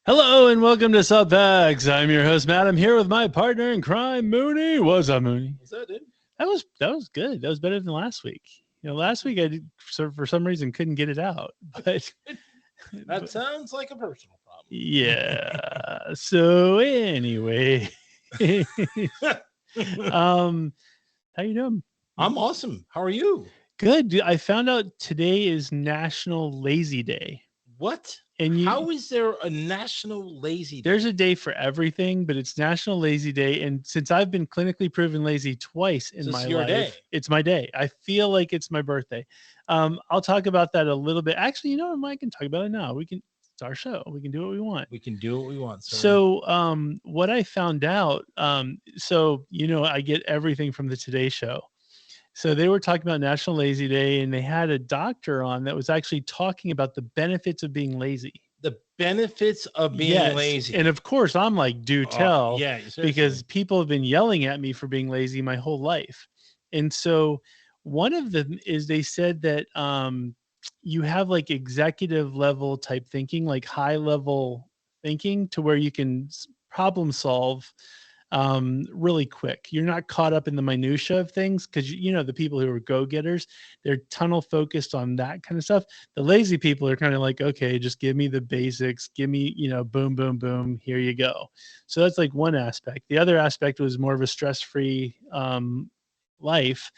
Hello and welcome to Subfacts. I'm your host, Matt. I'm here with my partner in crime, Mooney. What's up, Mooney? What's that, dude? That was good. That was better than last week. Last week I did, for some reason couldn't get it out, but That sounds like a personal problem. yeah. So anyway, how you doing? I'm awesome. How are you? Good. Dude, I found out today is National Lazy Day. What? And how is there a National Lazy Day? There's a day for everything, but it's National Lazy Day. And since I've been clinically proven lazy twice in my life, day. It's my day. I feel like it's my birthday. I'll talk about that a little bit. Actually, you know what? Mike can talk about it now. It's our show. We can do what we want. We can do what we want. Sir. So what I found out, I get everything from the Today Show. So they were talking about National Lazy Day, and they had a doctor on that was actually talking about the benefits of being lazy. The benefits of being lazy. And of course, I'm like, do tell. Yeah, because people have been yelling at me for being lazy my whole life. And so one of them is they said that you have like executive level type thinking, like high level thinking to where you can problem solve really quick. You're not caught up in the minutia of things because the people who are go-getters, they're tunnel focused on that kind of stuff. The lazy people are kind of like, okay, just give me the basics, give me, boom, boom, boom, here you go. So that's like one aspect. The other aspect was more of a stress-free life.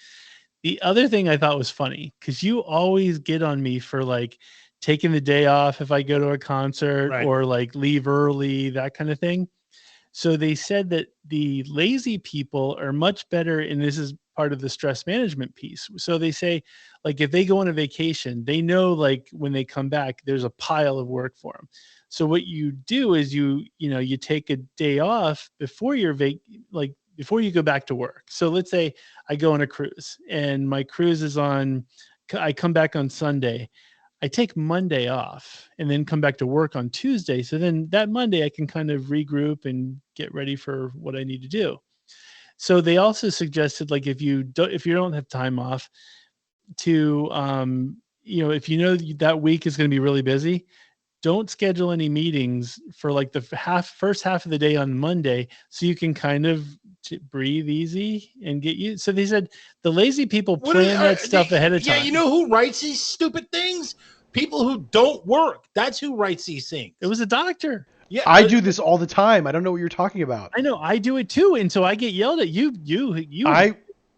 The other thing I thought was funny, because you always get on me for like taking the day off if I go to a concert or like leave early, that kind of thing. So they said that the lazy people are much better, and this is part of the stress management piece. So they say, like, if they go on a vacation, they know, like, when they come back, there's a pile of work for them. So what you do is you take a day off before before you go back to work. So let's say I go on a cruise, and my cruise is I come back on Sunday. I take Monday off and then come back to work on Tuesday. So then that Monday I can kind of regroup and get ready for what I need to do. So they also suggested, like, if you don't have time off to, if you know that week is going to be really busy, don't schedule any meetings for like the first half of the day on Monday, so you can kind of breathe easy and get you. So they said the lazy people plan that stuff ahead of time. Yeah, you know who writes these stupid things? People who don't work. That's who writes these things. It was a doctor. Yeah, I do this all the time. I don't know what you're talking about. I know, I do it too, and so I get yelled at. You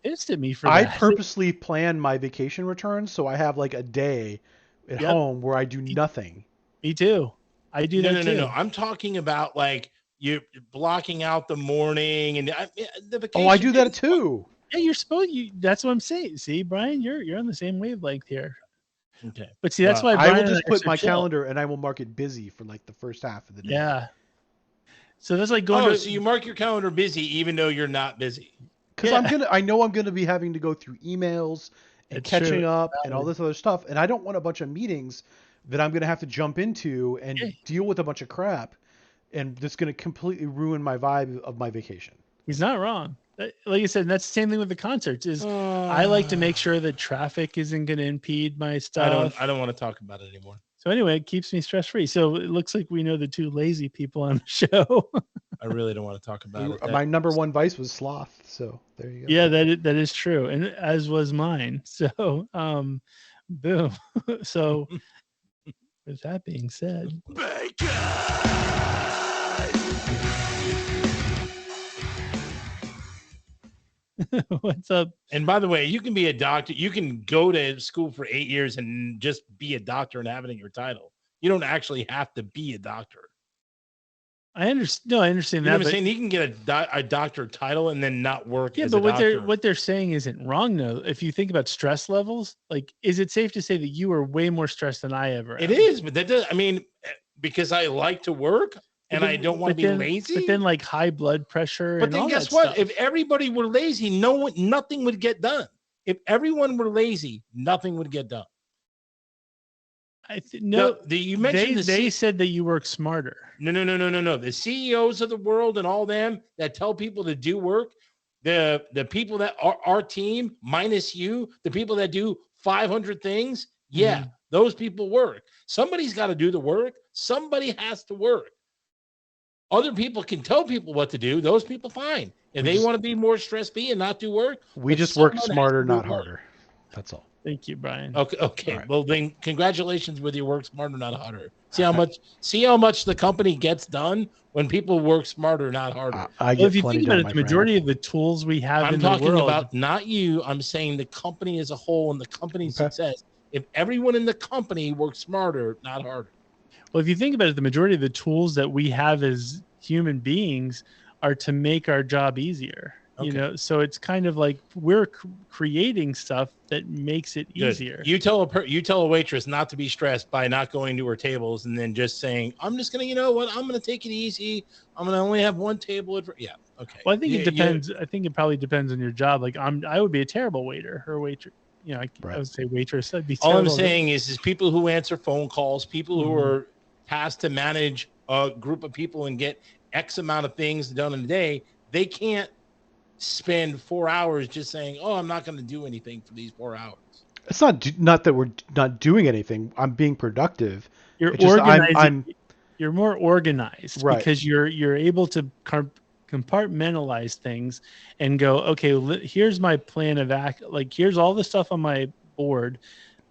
pissed at me for that. I purposely plan my vacation returns so I have like a day at home where I do nothing. Me too. I do that too. No. I'm talking about like you're blocking out the morning and the vacation. Oh, I do that too. Yeah, you're supposed. That's what I'm saying. See, Brian, you're on the same wavelength here. Okay, but see, that's why Brian I will just put my calendar and I will mark it busy for like the first half of the day. Yeah. So that's like going. So you mark your calendar busy even though you're not busy. Because I know I'm gonna be having to go through emails and catching up and all this other stuff, and I don't want a bunch of meetings that I'm going to have to jump into and deal with a bunch of crap, and that's going to completely ruin my vibe of my vacation. He's not wrong. Like I said, that's the same thing with the concerts. I like to make sure that traffic isn't going to impede my stuff. I don't want to talk about it anymore. So anyway, it keeps me stress-free. So it looks like we know the two lazy people on the show. I really don't want to talk about it. My number one vice was sloth. So there you go. Yeah, that is true. And as was mine. So, boom. So with that being said, what's up? And by the way, you can be a doctor. You can go to school for 8 years and just be a doctor and have it in your title. You don't actually have to be a doctor. I understand. No, I understand that. But I'm saying he can get a doctor title and then not work. Yeah, as but a doctor. what they're saying isn't wrong though. If you think about stress levels, like, is it safe to say that you are way more stressed than I ever am? It is, but that does. I mean, because I like to work and I don't want to be lazy. But then, like, high blood pressure. But then guess what? If everybody were lazy, nothing would get done. If everyone were lazy, nothing would get done. You mentioned they said that you work smarter. No. The CEOs of the world and all them that tell people to do work, the people that are our team minus you, the people that do 500 things, those people work. Somebody's got to do the work. Somebody has to work. Other people can tell people what to do. Those people, fine. If they want to be more stress-free and not do work, We just work smarter, not harder. That's all. Thank you, Brian. Okay. Right. Well, then, congratulations with your work smarter, not harder. See how much the company gets done when people work smarter, not harder. If you think about it, the majority of the tools we have in the world. I'm talking about not you. I'm saying the company as a whole and the company's success. If everyone in the company works smarter, not harder. Well, if you think about it, the majority of the tools that we have as human beings are to make our job easier. Okay. So it's kind of like we're creating stuff that makes it easier. You tell a waitress not to be stressed by not going to her tables and then just saying, I'm just going to, I'm going to take it easy. I'm going to only have one table. Yeah. Okay. Well, I think it depends. I think it probably depends on your job. Like I would be a terrible waiter or waitress. I would say waitress. I'd be terrible. All I'm saying is people who answer phone calls, people who are tasked to manage a group of people and get X amount of things done in a day, they can't spend 4 hours just saying, I'm not going to do anything for these 4 hours. It's not that we're not doing anything. I'm being productive. You're organizing. You're more organized, right? Because you're able to compartmentalize things and go, okay, here's my plan of act. Like, here's all the stuff on my board.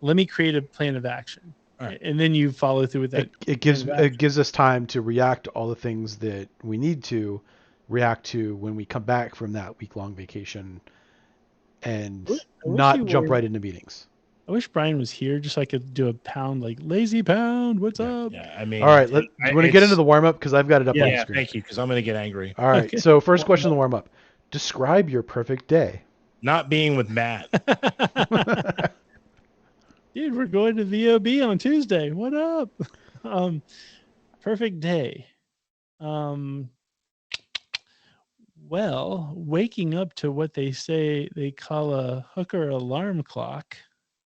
Let me create a plan of action. Right. And then you follow through with that. It gives us time to react to all the things that we need to react to when we come back from that week-long vacation and not jump right into meetings. I wish Brian was here just so I could do a pound, like lazy pound. What's up? Yeah, I mean, all right, you want to get into the warm-up because I've got it up on the screen. Thank you, because I'm going to get angry. All right, okay. So first question in the warm-up. Describe your perfect day. Not being with Matt. Dude, we're going to VOB on Tuesday. What up? Perfect day. Well, waking up to what they say they call a hooker alarm clock,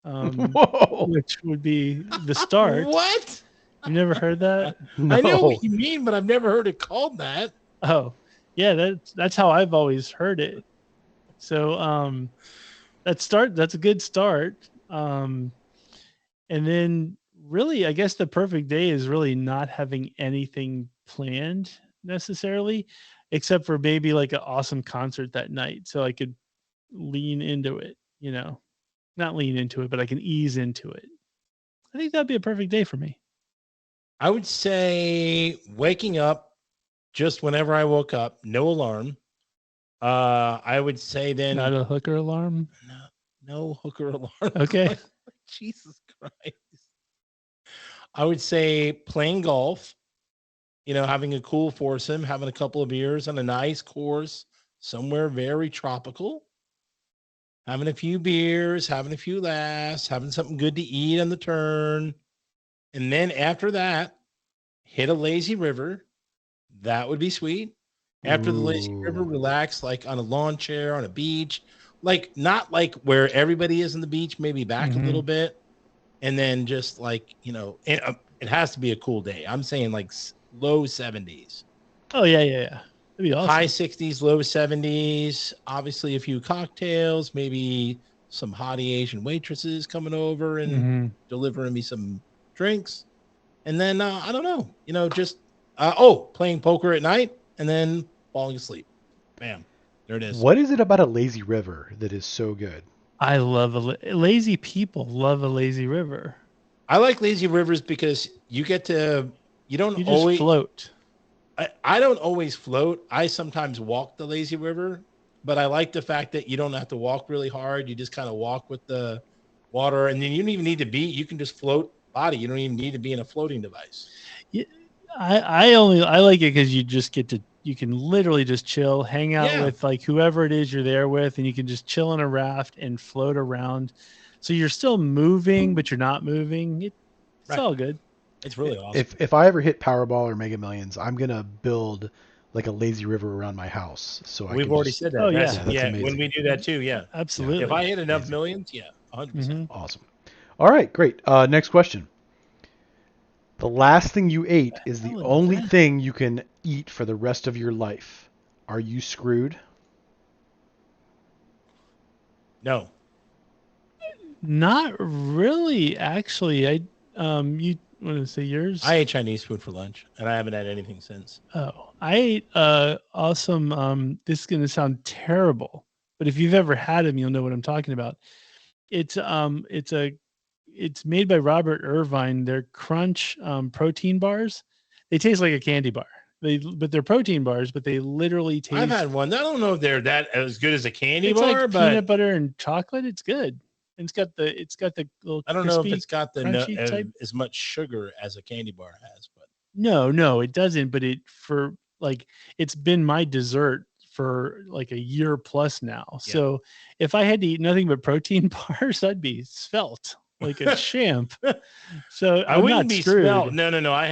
which would be the start. What? You never heard that? No. I know what you mean, but I've never heard it called that. Oh, yeah, that's how I've always heard it. So that's a good start. And then really, I guess the perfect day is really not having anything planned necessarily, except for maybe like an awesome concert that night. So I could lean into it, not lean into it, but I can ease into it. I think that'd be a perfect day for me. I would say waking up just whenever I woke up, no alarm. I would say then. Not a hooker alarm? No hooker alarm. Okay. Jesus Christ. I would say playing golf. Having a cool foursome, having a couple of beers on a nice course somewhere very tropical, having a few beers, having a few laughs, having something good to eat on the turn. And then after that, hit a lazy river. That would be sweet. After the lazy river, relax like on a lawn chair, on a beach, like not like where everybody is on the beach, maybe back a little bit. And then just like, it has to be a cool day. I'm saying like low 70s. Oh, yeah. That'd be awesome. High 60s, low 70s. Obviously, a few cocktails, maybe some hottie Asian waitresses coming over and delivering me some drinks. And then, I don't know, just, playing poker at night and then falling asleep. Bam. There it is. What is it about a lazy river that is so good? I love lazy people love a lazy river. I like lazy rivers because you get to, you always float. I don't always float. I sometimes walk the lazy river, but I like the fact that you don't have to walk really hard. You just kind of walk with the water, and then you don't even need to you can just float body. You don't even need to be in a floating device. Yeah, I like it because you can literally just chill, hang out with like whoever it is you're there with, and you can just chill in a raft and float around. So you're still moving, but you're not moving. It's all good. It's really awesome. If I ever hit Powerball or Mega Millions, I'm gonna build like a lazy river around my house. So we've already said that. Oh, that's when we do that too, absolutely. If I hit enough millions, 100%. Awesome. All right, great. Next question. The last thing you ate is the only thing you can eat for the rest of your life. Are you screwed? No. Not really, actually. Want to say yours? I ate Chinese food for lunch, and I haven't had anything since. Oh, I ate awesome. This is gonna sound terrible, but if you've ever had them, you'll know what I'm talking about. It's made by Robert Irvine. They're Crunch protein bars. They taste like a candy bar. But they're protein bars, but they literally taste. I've had one. I don't know if they're that as good as a candy it's bar, like but peanut butter and chocolate. It's good. And it's got the little. I don't know if crispy, it's got the crunchy type. as much sugar as a candy bar has. But No, it doesn't. But it's been my dessert for like a year plus now. Yeah. So if I had to eat nothing but protein bars, I'd be svelte like a champ. So I wouldn't be svelte. No. I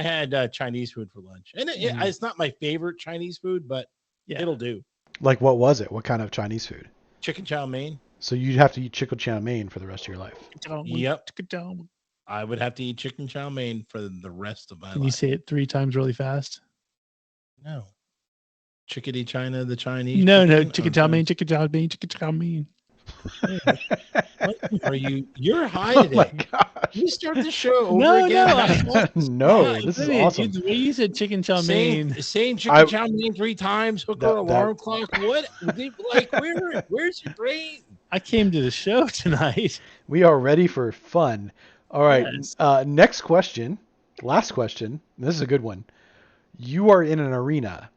had Chinese food for lunch, and it's not my favorite Chinese food, but it'll do. Like, what was it? What kind of Chinese food? Chicken chow mein. So you'd have to eat chicken chow mein for the rest of your life. Yep. I would have to eat chicken chow mein for the rest of my life. Can you say it 3 times really fast? No. Chickadee China, the Chinese. No. Chicken chow mein, chicken chow mein, chicken chow mein. What are you? You're high today. Oh my gosh. You start the show over again. No, this is awesome. You said chicken chow mein. Saying chicken chow mein 3 times. Hooker alarm clock. What? Like, where's your brain? I came to the show tonight. We are ready for fun. All right. Yes. Next question. Last question. This is a good one. You are in an arena.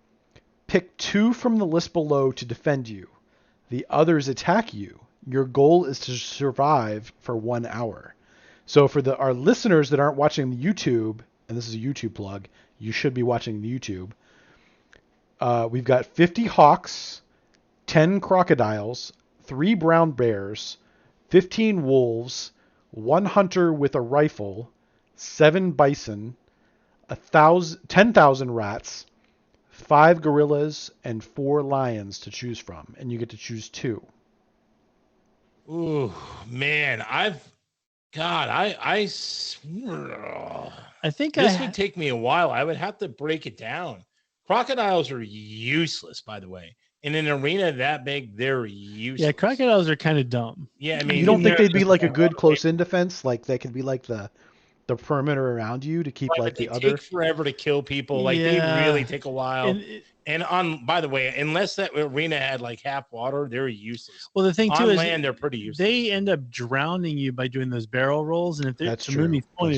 Pick 2 from the list below to defend you. The others attack you. Your goal is to survive for 1 hour. So for our listeners that aren't watching the YouTube, and this is a YouTube plug, you should be watching the YouTube. We've got 50 hawks, 10 crocodiles, 3 brown bears, 15 wolves, 1 hunter with a rifle, 7 bison, 10,000 rats, 5 gorillas, and 4 lions to choose from, and you get to choose 2. Ooh, man, I think this would take me a while. I would have to break it down. Crocodiles are useless, by the way. In an arena that big, they're useless. Yeah, crocodiles are kind of dumb. Yeah, I mean, you don't think they'd be like a good close-in defense? Like they could be like the perimeter around you to keep like the other. Take forever to kill people. Like they really take a while. And by the way, unless that arena had like half water, they're useless. Well, the thing too is land, they're pretty useless. They end up drowning you by doing those barrel rolls, and if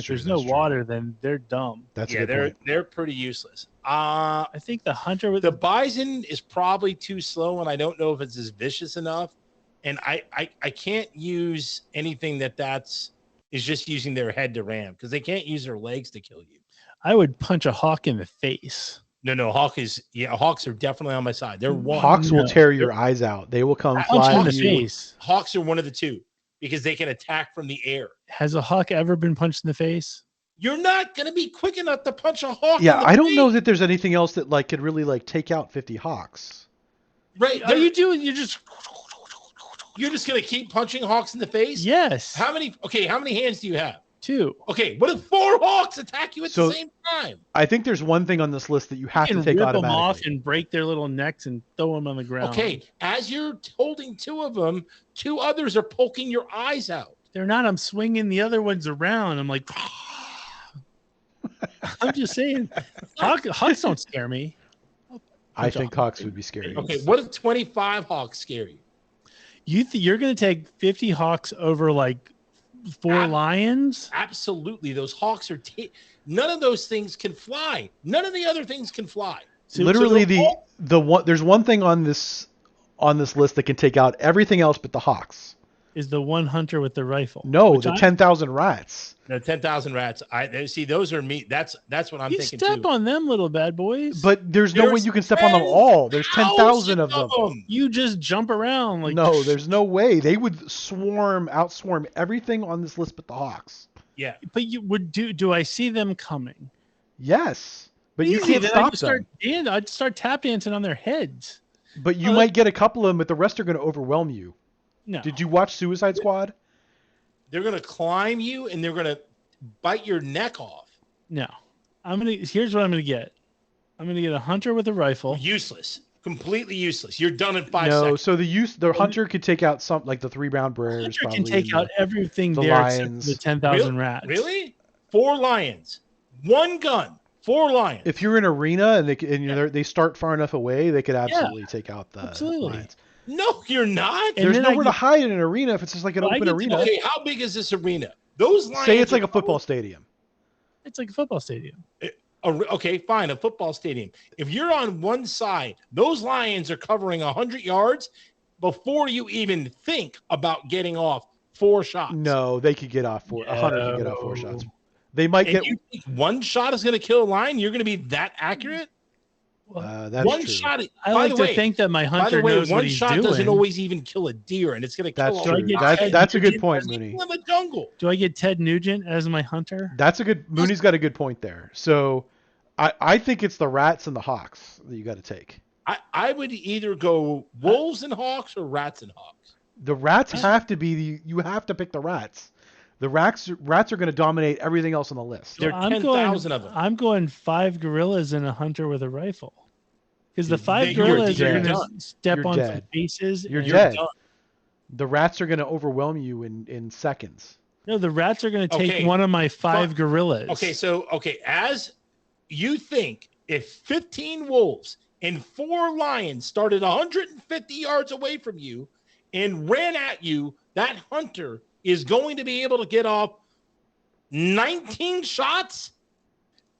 there's no water, then they're dumb. They're pretty useless. I think the hunter with the bison is probably too slow, and I don't know if it's as vicious enough. And I can't use anything that's just using their head to ram because they can't use their legs to kill you. I would punch a hawk in the face. No, hawks are definitely on my side. Hawks will tear your eyes out. They will come fly in the face. Hawks are one of the 2 because they can attack from the air. Has a hawk ever been punched in the face? You're not going to be quick enough to punch a hawk. Yeah, I don't know that there's anything else that like could really like take out 50 hawks. Right? Are you doing? You're just going to keep punching hawks in the face? Yes. How many hands do you have? 2. Okay, what if 4 hawks attack you at the same time? I think there's one thing on this list that you have to take automatically. Rip them off and break their little necks and throw them on the ground. Okay, as you're holding 2 of them, 2 others are poking your eyes out. They're not. I'm swinging the other ones around. I'm like, I'm just saying, hawks don't scare me. I think hawks would be scary. Okay, what if 25 hawks scare you? You're going to take 50 hawks over like 4 lions? Absolutely. Those hawks are none of those things can fly. None of the other things can fly. Literally there's one thing on this list that can take out everything else but the hawks. Is the 1 hunter with the rifle? No, the 10,000 rats. The 10,000 rats. I see. Those are me. That's what I'm thinking. You step on them, little bad boys. But there's no way you can step on them all. There's 10,000 of them. You just jump around like. No, there's no way. They would outswarm everything on this list but the hawks. Yeah, but you would do I see them coming? Yes, but you can't stop them. I'd start tap dancing on their heads. But you might get a couple of them, but the rest are going to overwhelm you. No. Did you watch Suicide Squad? They're going to climb you and they're going to bite your neck off. No. Here's what I'm going to get. I'm going to get a hunter with a rifle. Useless. Completely useless. You're done in 5 seconds. No, so the hunter could take out some like the 3 brown bears. The hunter can take out everything there lions. except the 10,000 rats. Really? 4 lions, 1 gun, 4 lions. If you're in an arena and they start far enough away, they could absolutely take out the lions. No, you're not. There's nowhere to hide in an arena if it's just like an open arena. Okay, how big is this arena? Those lions. Say it's like a football stadium. It's like a football stadium. Okay, fine, a football stadium. If you're on one side, those lions are covering 100 yards before you even think about getting off 4 shots. No, they could get off 4. 100 could get off 4 shots. They might get. You think 1 shot is going to kill a lion? You're going to be that accurate? That's 1 true. shot. I like to think that my hunter knows what he's doing. 1 shot doesn't always even kill a deer, and it's going to kill. That's a good point, Mooney. In the jungle. Do I get Ted Nugent as my hunter? Mooney's got a good point there. So, I think it's the rats and the hawks that you got to take. I would either go wolves and hawks or rats and hawks. The rats have to be you have to pick the rats. The rats are going to dominate everything else on the list. There are 10,000 of them. I'm going 5 gorillas and a hunter with a rifle. Because the 5 gorillas are going to step on some faces. You're dead. Done. The rats are going to overwhelm you in seconds. No, the rats are going to take one of my 5 gorillas. As you think, if 15 wolves and 4 lions started 150 yards away from you and ran at you, that hunter is going to be able to get off 19 shots?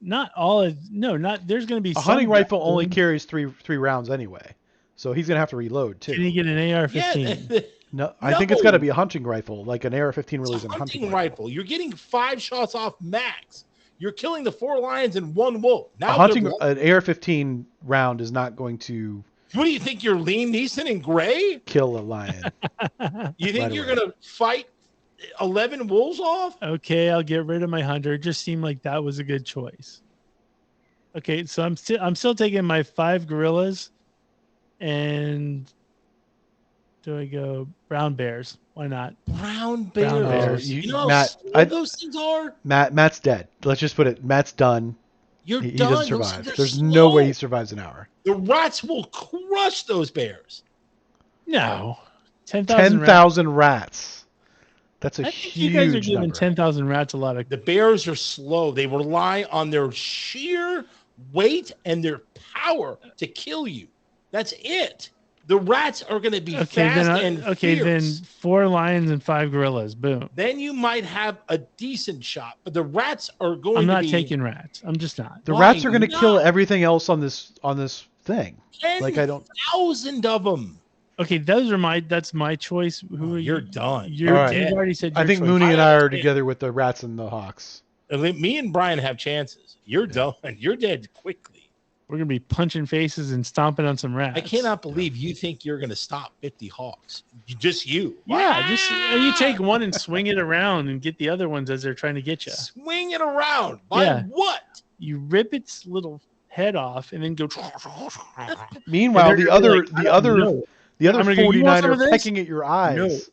Not all. Not. There's going to be a hunting rifle only carries three rounds anyway, so he's going to have to reload too. Can he get an AR-15? Yeah, no, I think it's got to be a hunting rifle, like an AR-15 really is a hunting rifle. You're getting 5 shots off max. You're killing the 4 lions and 1 wolf. Now an AR-15 round is not going to. What do you think? You're Liam Neeson and Gray? Kill a lion. You think you're going to fight 11 wolves off? Okay, I'll get rid of my hunter. It just seemed like that was a good choice. Okay, so I'm still taking my 5 gorillas, and do I go brown bears? Why not? Brown bears. You know Matt, what those things are? Matt's dead. Let's just put it. Matt's done. He doesn't survive. There's no way he survives an hour. The rats will crush those bears. No. 10,000 rats. That's a huge you guys are giving 10,000 rats a lot of. The bears are slow. They rely on their sheer weight and their power to kill you. That's it. The rats are going to be fast and fierce. Then 4 lions and 5 gorillas. Boom. Then you might have a decent shot, but the rats are going to be... I'm not taking rats. I'm just not. The rats are going to kill everything else on this thing. 10,000 of them. Okay, that's my choice. You're done. You've already said your I think choice. Mooney and I are together with the rats and the hawks. Me and Brian have chances. You're done. You're dead quickly. We're going to be punching faces and stomping on some rats. I cannot believe you think you're going to stop 50 hawks. Just you. Yeah, just you take one and swing it around and get the other ones as they're trying to get you. Swing it around? By what? You rip its little head off and then go. Meanwhile, the other 49 are pecking at your eyes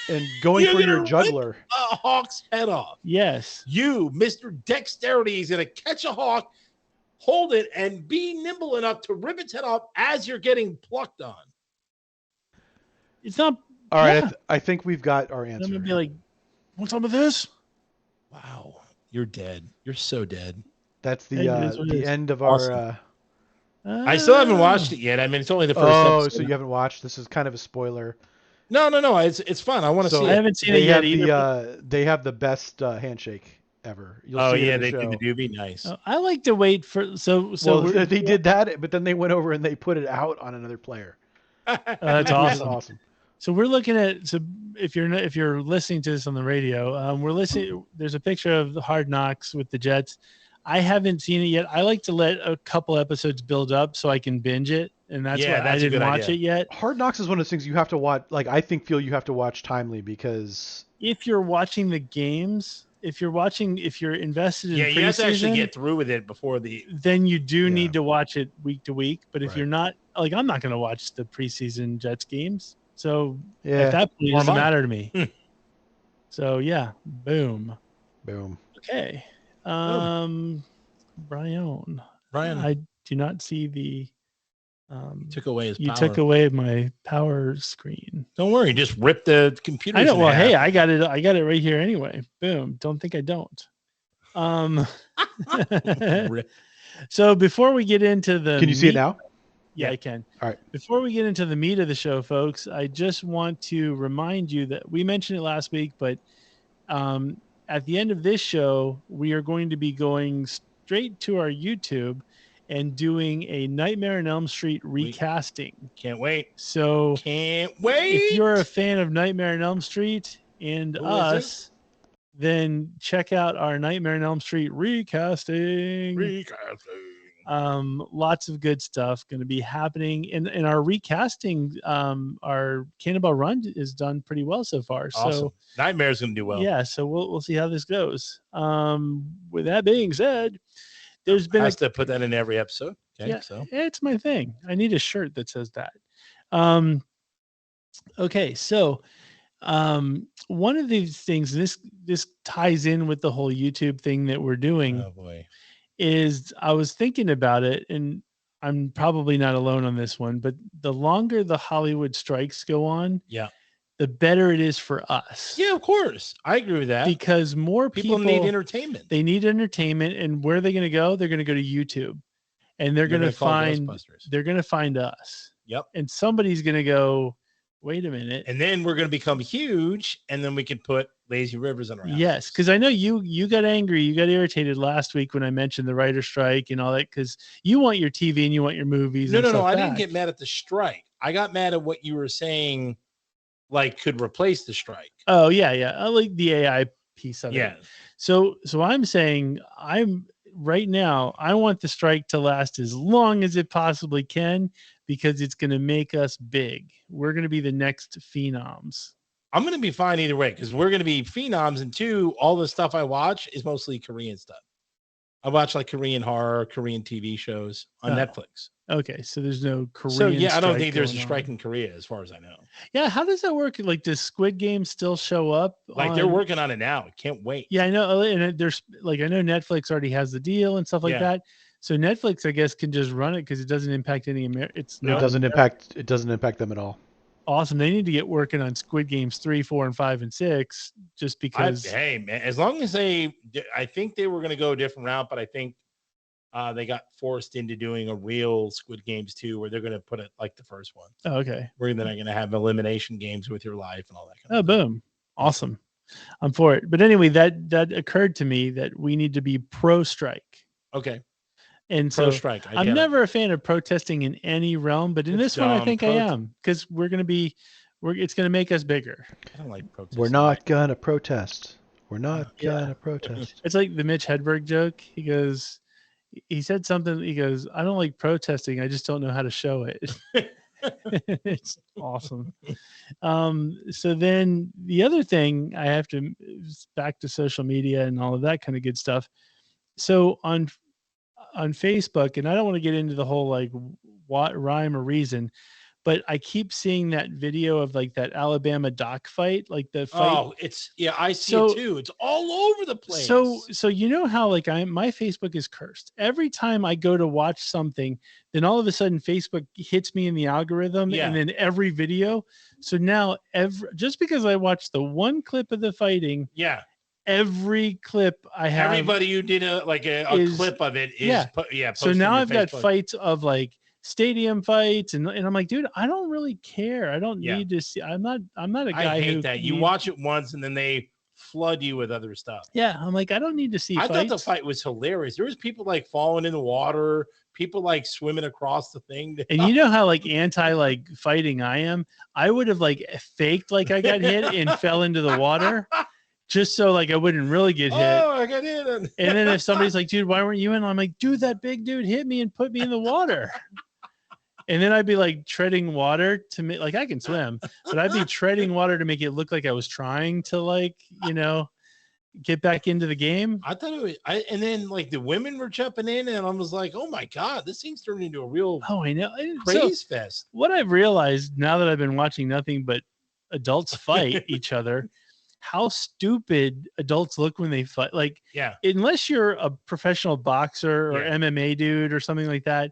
and going for your jugular. A hawk's head off. Yes. You, Mr. Dexterity, is going to catch a hawk, hold it, and be nimble enough to rip its head off as you're getting plucked on. It's not. All right, I think we've got our answer. I'm going to be like, want some of this? Wow. You're dead. You're so dead. That's the end of our... I still haven't watched it yet. I mean, it's only the first episode. Oh, so you haven't watched? This is kind of a spoiler. No. It's fun. I want to see it. I haven't seen it yet either. They have the best handshake ever. You'll see they did the doobie. Nice. I like to wait for they did that, but then they went over and they put it out on another player. That's awesome. So we're looking at if you're listening to this on the radio, we're listening. There's a picture of the Hard Knocks with the Jets. I haven't seen it yet. I like to let a couple episodes build up so I can binge it, and that's why I didn't watch it yet. Hard Knocks is one of those things you have to watch. Like you have to watch timely because if you're watching the games. If you're invested in preseason, you have to actually get through with it before then you do need to watch it week to week. But if you're not, like, I'm not going to watch the preseason Jets games. So at that point, it doesn't matter to me. So boom. Okay. Brian, I do not see the. Took away his. You took away my power screen. Don't worry, just rip the computer. I know. Well, hey, I got it right here anyway. Boom. Don't think I don't. So before we get into the Can you see it now? Yeah, I can. All right. Before we get into the meat of the show, folks, I just want to remind you that we mentioned it last week, but at the end of this show, we are going to be going straight to our YouTube and doing a Nightmare on Elm Street recasting. Can't wait. So can't wait. If you're a fan of Nightmare on Elm Street and us, then check out our Nightmare on Elm Street recasting. Lots of good stuff going to be happening in our recasting. Our Cannonball Run is done pretty well so far. Awesome. So Nightmare's going to do well. Yeah. So we'll see how this goes. With that being said, there's been to put that in every episode. Okay. Yeah, so it's my thing. I need a shirt that says that. Okay. So, one of these things, this ties in with the whole YouTube thing that we're doing. Oh boy. Is I was thinking about it, and I'm probably not alone on this one, but the longer the Hollywood strikes go on, the better it is for us. Yeah, of course. I agree with that. Because more people need entertainment. They need entertainment, and where are they going to go? They're going to go to YouTube, and they're going to find us. Yep. And somebody's going to go, wait a minute. And then we're going to become huge, and then we can put Lazy Rivers on our house. Yes, because I know you got angry, you got irritated last week when I mentioned the writer strike and all that, because you want your TV and you want your movies. No. I didn't get mad at the strike. I got mad at what you were saying, like could replace the strike. Oh yeah. I like the AI piece of it. Yeah. So I'm saying right now I want the strike to last as long as it possibly can, because it's going to make us big. We're going to be the next phenoms. I'm going to be fine either way, because we're going to be phenoms. And two, all the stuff I watch is mostly Korean stuff. I watch like Korean horror, Korean TV shows on Netflix. Okay. So there's no Korean. So yeah, I don't think there's a strike in Korea as far as I know. Yeah. How does that work? Like, does Squid Game still show up? Like they're working on it now. Can't wait. Yeah, I know. And there's like, I know Netflix already has the deal and stuff like that. So Netflix, I guess, can just run it because it doesn't impact any It doesn't impact them at all. Awesome. They need to get working on Squid Games 3, 4, and 5, and 6, just because. Hey man, as long as I think they were going to go a different route, but I think they got forced into doing a real Squid Games 2, where they're going to put it like the first one. Oh, okay. Where they're going to have elimination games with your life and all that kind of stuff. Boom. Awesome. I'm for it. But anyway, that occurred to me that we need to be pro strike. Okay. And pro so strike. I'm never a fan of protesting in any realm, but in this one, I think I am, because it's going to make us bigger. I don't like protesting. We're not going to protest. We're not going to protest. It's like the Mitch Hedberg joke. He said something. He goes, I don't like protesting. I just don't know how to show it. It's awesome. So then the other thing I have to back to social media and all of that kind of good stuff. So on Facebook, and I don't want to get into the whole like what rhyme or reason, but I keep seeing that video of like that Alabama dock fight, like the fight. Oh, I see it too. It's all over the place. So you know how like my Facebook is cursed. Every time I go to watch something, then all of a sudden Facebook hits me in the algorithm, and then every video. So now just because I watched the one clip of the fighting, every clip I have, everybody who did a clip of it is so now I've got fights of like stadium fights, and I'm like, dude, I don't really care. I don't need to see. I'm not a guy. I hate that you watch it once and then they flood you with other stuff. Yeah, I'm like, I don't need to see. I thought the fight was hilarious. There was people like falling in the water, people like swimming across the thing. And you know how like anti like fighting I am. I would have like faked like I got hit and fell into the water, just so like I wouldn't really get hit. Oh, I got hit. And then if somebody's like, dude, why weren't you in? I'm like, dude, that big dude hit me and put me in the water. And then I'd be like treading water to make, like, I can swim, but I'd be treading water to make it look like I was trying to, like, get back into the game. I thought it was, and then like the women were jumping in, and I was like, oh my God, this thing's turned into a real I know craze fest. What I've realized now that I've been watching nothing but adults fight each other, how stupid adults look when they fight. Like, unless you're a professional boxer or MMA dude or something like that,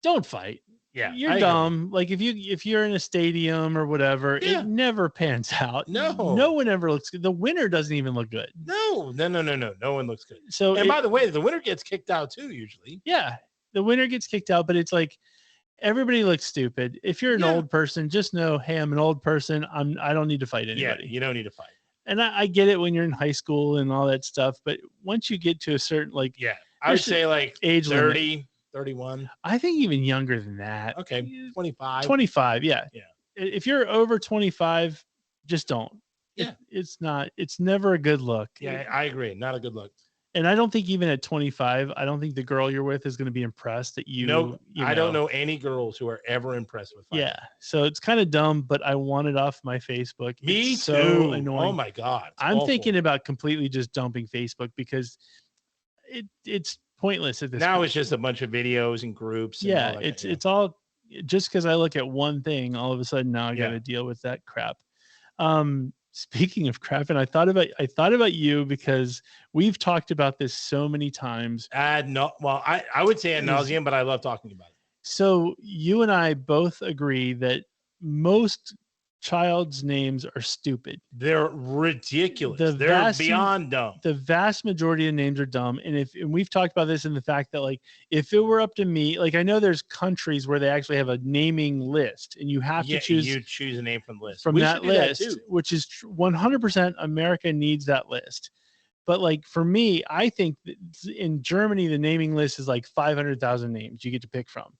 don't fight. Yeah, you're dumb. Like if you're in a stadium or whatever, Yeah. it never pans out. No one ever looks good. The winner doesn't even look good. No one looks good. So by the way, the winner gets kicked out too usually. Yeah, the winner gets kicked out, but it's like everybody looks stupid. If you're an old person, just know, hey, I'm an old person. I don't need to fight anybody. Yeah, you don't need to fight. And I get it when you're in high school and all that stuff, but once you get to a certain I would say like age 30, limit. 31. I think even younger than that. Okay, 25. 25, yeah. Yeah. If you're over 25, just don't. Yeah. It's never a good look. Yeah, I agree. Not a good look. And I don't think even at 25, I don't think the girl you're with is going to be impressed that you. No, I don't know any girls who are ever impressed with fighting. Yeah, so it's kind of dumb, but I want it off my Facebook. Me it's too. So annoying. Oh my god, I'm awful. thinking about completely just dumping Facebook because it's pointless at this now. point. It's just a bunch of videos and groups. And Yeah, all that it's all just because I look at one thing, all of a sudden now I got to deal with that crap. Speaking of crap, and I thought about you because we've talked about this so many times. I would say ad nauseum, but I love talking about it. So you and I both agree that most child's names are stupid. They're ridiculous. They're beyond dumb. The vast majority of names are dumb. And we've talked about this in the fact that like if it were up to me, like I know there's countries where they actually have a naming list and you have to choose. You choose a name from the list. From that list, which is 100% America needs that list. But like for me, I think that in Germany the naming list is like 500,000 names you get to pick from.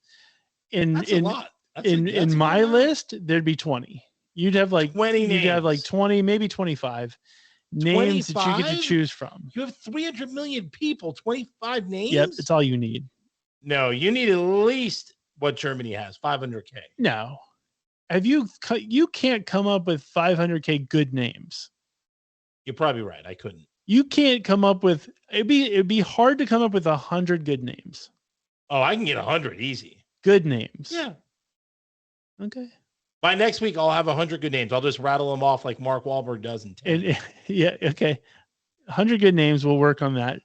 That's a lot. In my list, there'd be 20. You'd have like 20 names. You'd have like 20, maybe 25 names that you get to choose from. You have 300 million people, 25 names? Yep, it's all you need. No, you need at least what Germany has, 500K. No. You can't come up with 500K good names. You're probably right. I couldn't. You can't come up with it'd be hard to come up with 100 good names. Oh, I can get 100 easy. Good names. Yeah. Okay. By next week, I'll have 100 good names. I'll just rattle them off like Mark Wahlberg does in 10. Yeah. Okay. 100 good names. We'll work on that.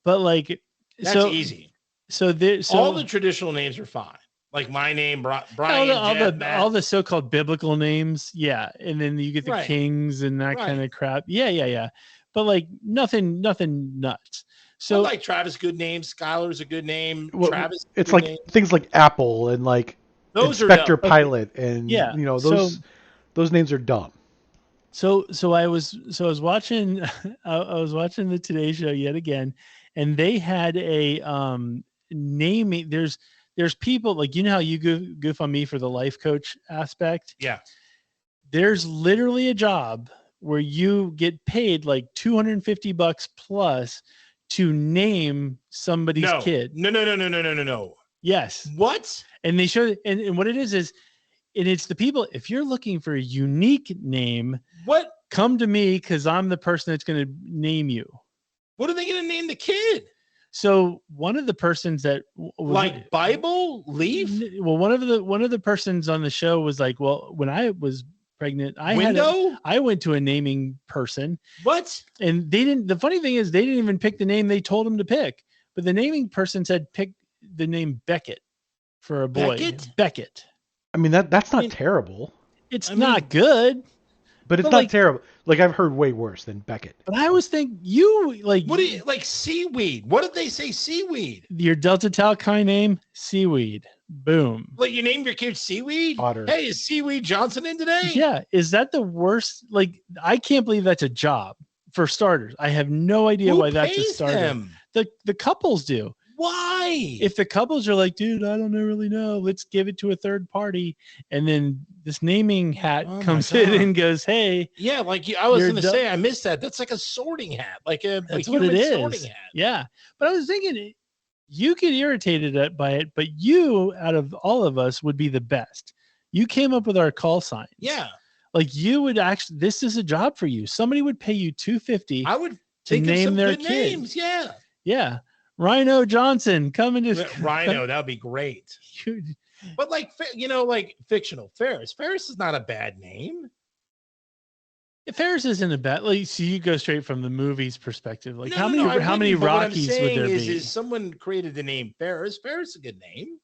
But like, that's easy. So all the traditional names are fine. Like my name, Brian. All the so-called biblical names. Yeah. And then you get the kings and that kind of crap. Yeah. But like nothing nuts. So like Travis, good name. Skylar's a good name. Well, Travis. It's like name. Things like Apple and like those Inspector Pilot and those names are dumb. So I was watching I was watching the Today Show yet again, and they had a naming. There's people like how you goof on me for the life coach aspect. Yeah. There's literally a job where you get paid like $250 plus to name somebody's kid. No. Yes. What? And they show and what it is and it's the people. If you're looking for a unique name, what? Come to me because I'm the person that's going to name you. What are they going to name the kid? So one of the persons that like Bible Leaf. Well, one of the persons on the show was like, well, when I was pregnant, I went to a naming person. What? And they didn't. The funny thing is, they didn't even pick the name they told them to pick. But the naming person said pick the name Beckett for a boy. Beckett. I mean that's not terrible. It's not good. But it's not terrible. Like I've heard way worse than Beckett. But I always think what do you like seaweed? What did they say seaweed? Your Delta Tau Chi name, seaweed. Boom. Like you named your kid seaweed? Otter. Hey, is Seaweed Johnson in today? Yeah. Is that the worst? Like I can't believe that's a job for starters. I have no idea why that's a starter. The couples do. Why? If the couples are like, dude, I don't really know. Let's give it to a third party. And then this naming hat comes in and goes, hey. Yeah, like I was going to say, I missed that. That's like a sorting hat. That's what it is. Sorting hat. Yeah. But I was thinking, you get irritated by it, but you, out of all of us, would be the best. You came up with our call signs. Yeah. Like you would actually, this is a job for you. Somebody would pay you $250. I would to name their kid. Names. Yeah. Yeah. Rhino Johnson coming to Rhino. That would be great. But like fictional Ferris. Ferris is not a bad name. Ferris isn't a bad. Like, so you go straight from the movie's perspective. Like how many Rockies would there be? Is someone created the name Ferris? Ferris is a good name.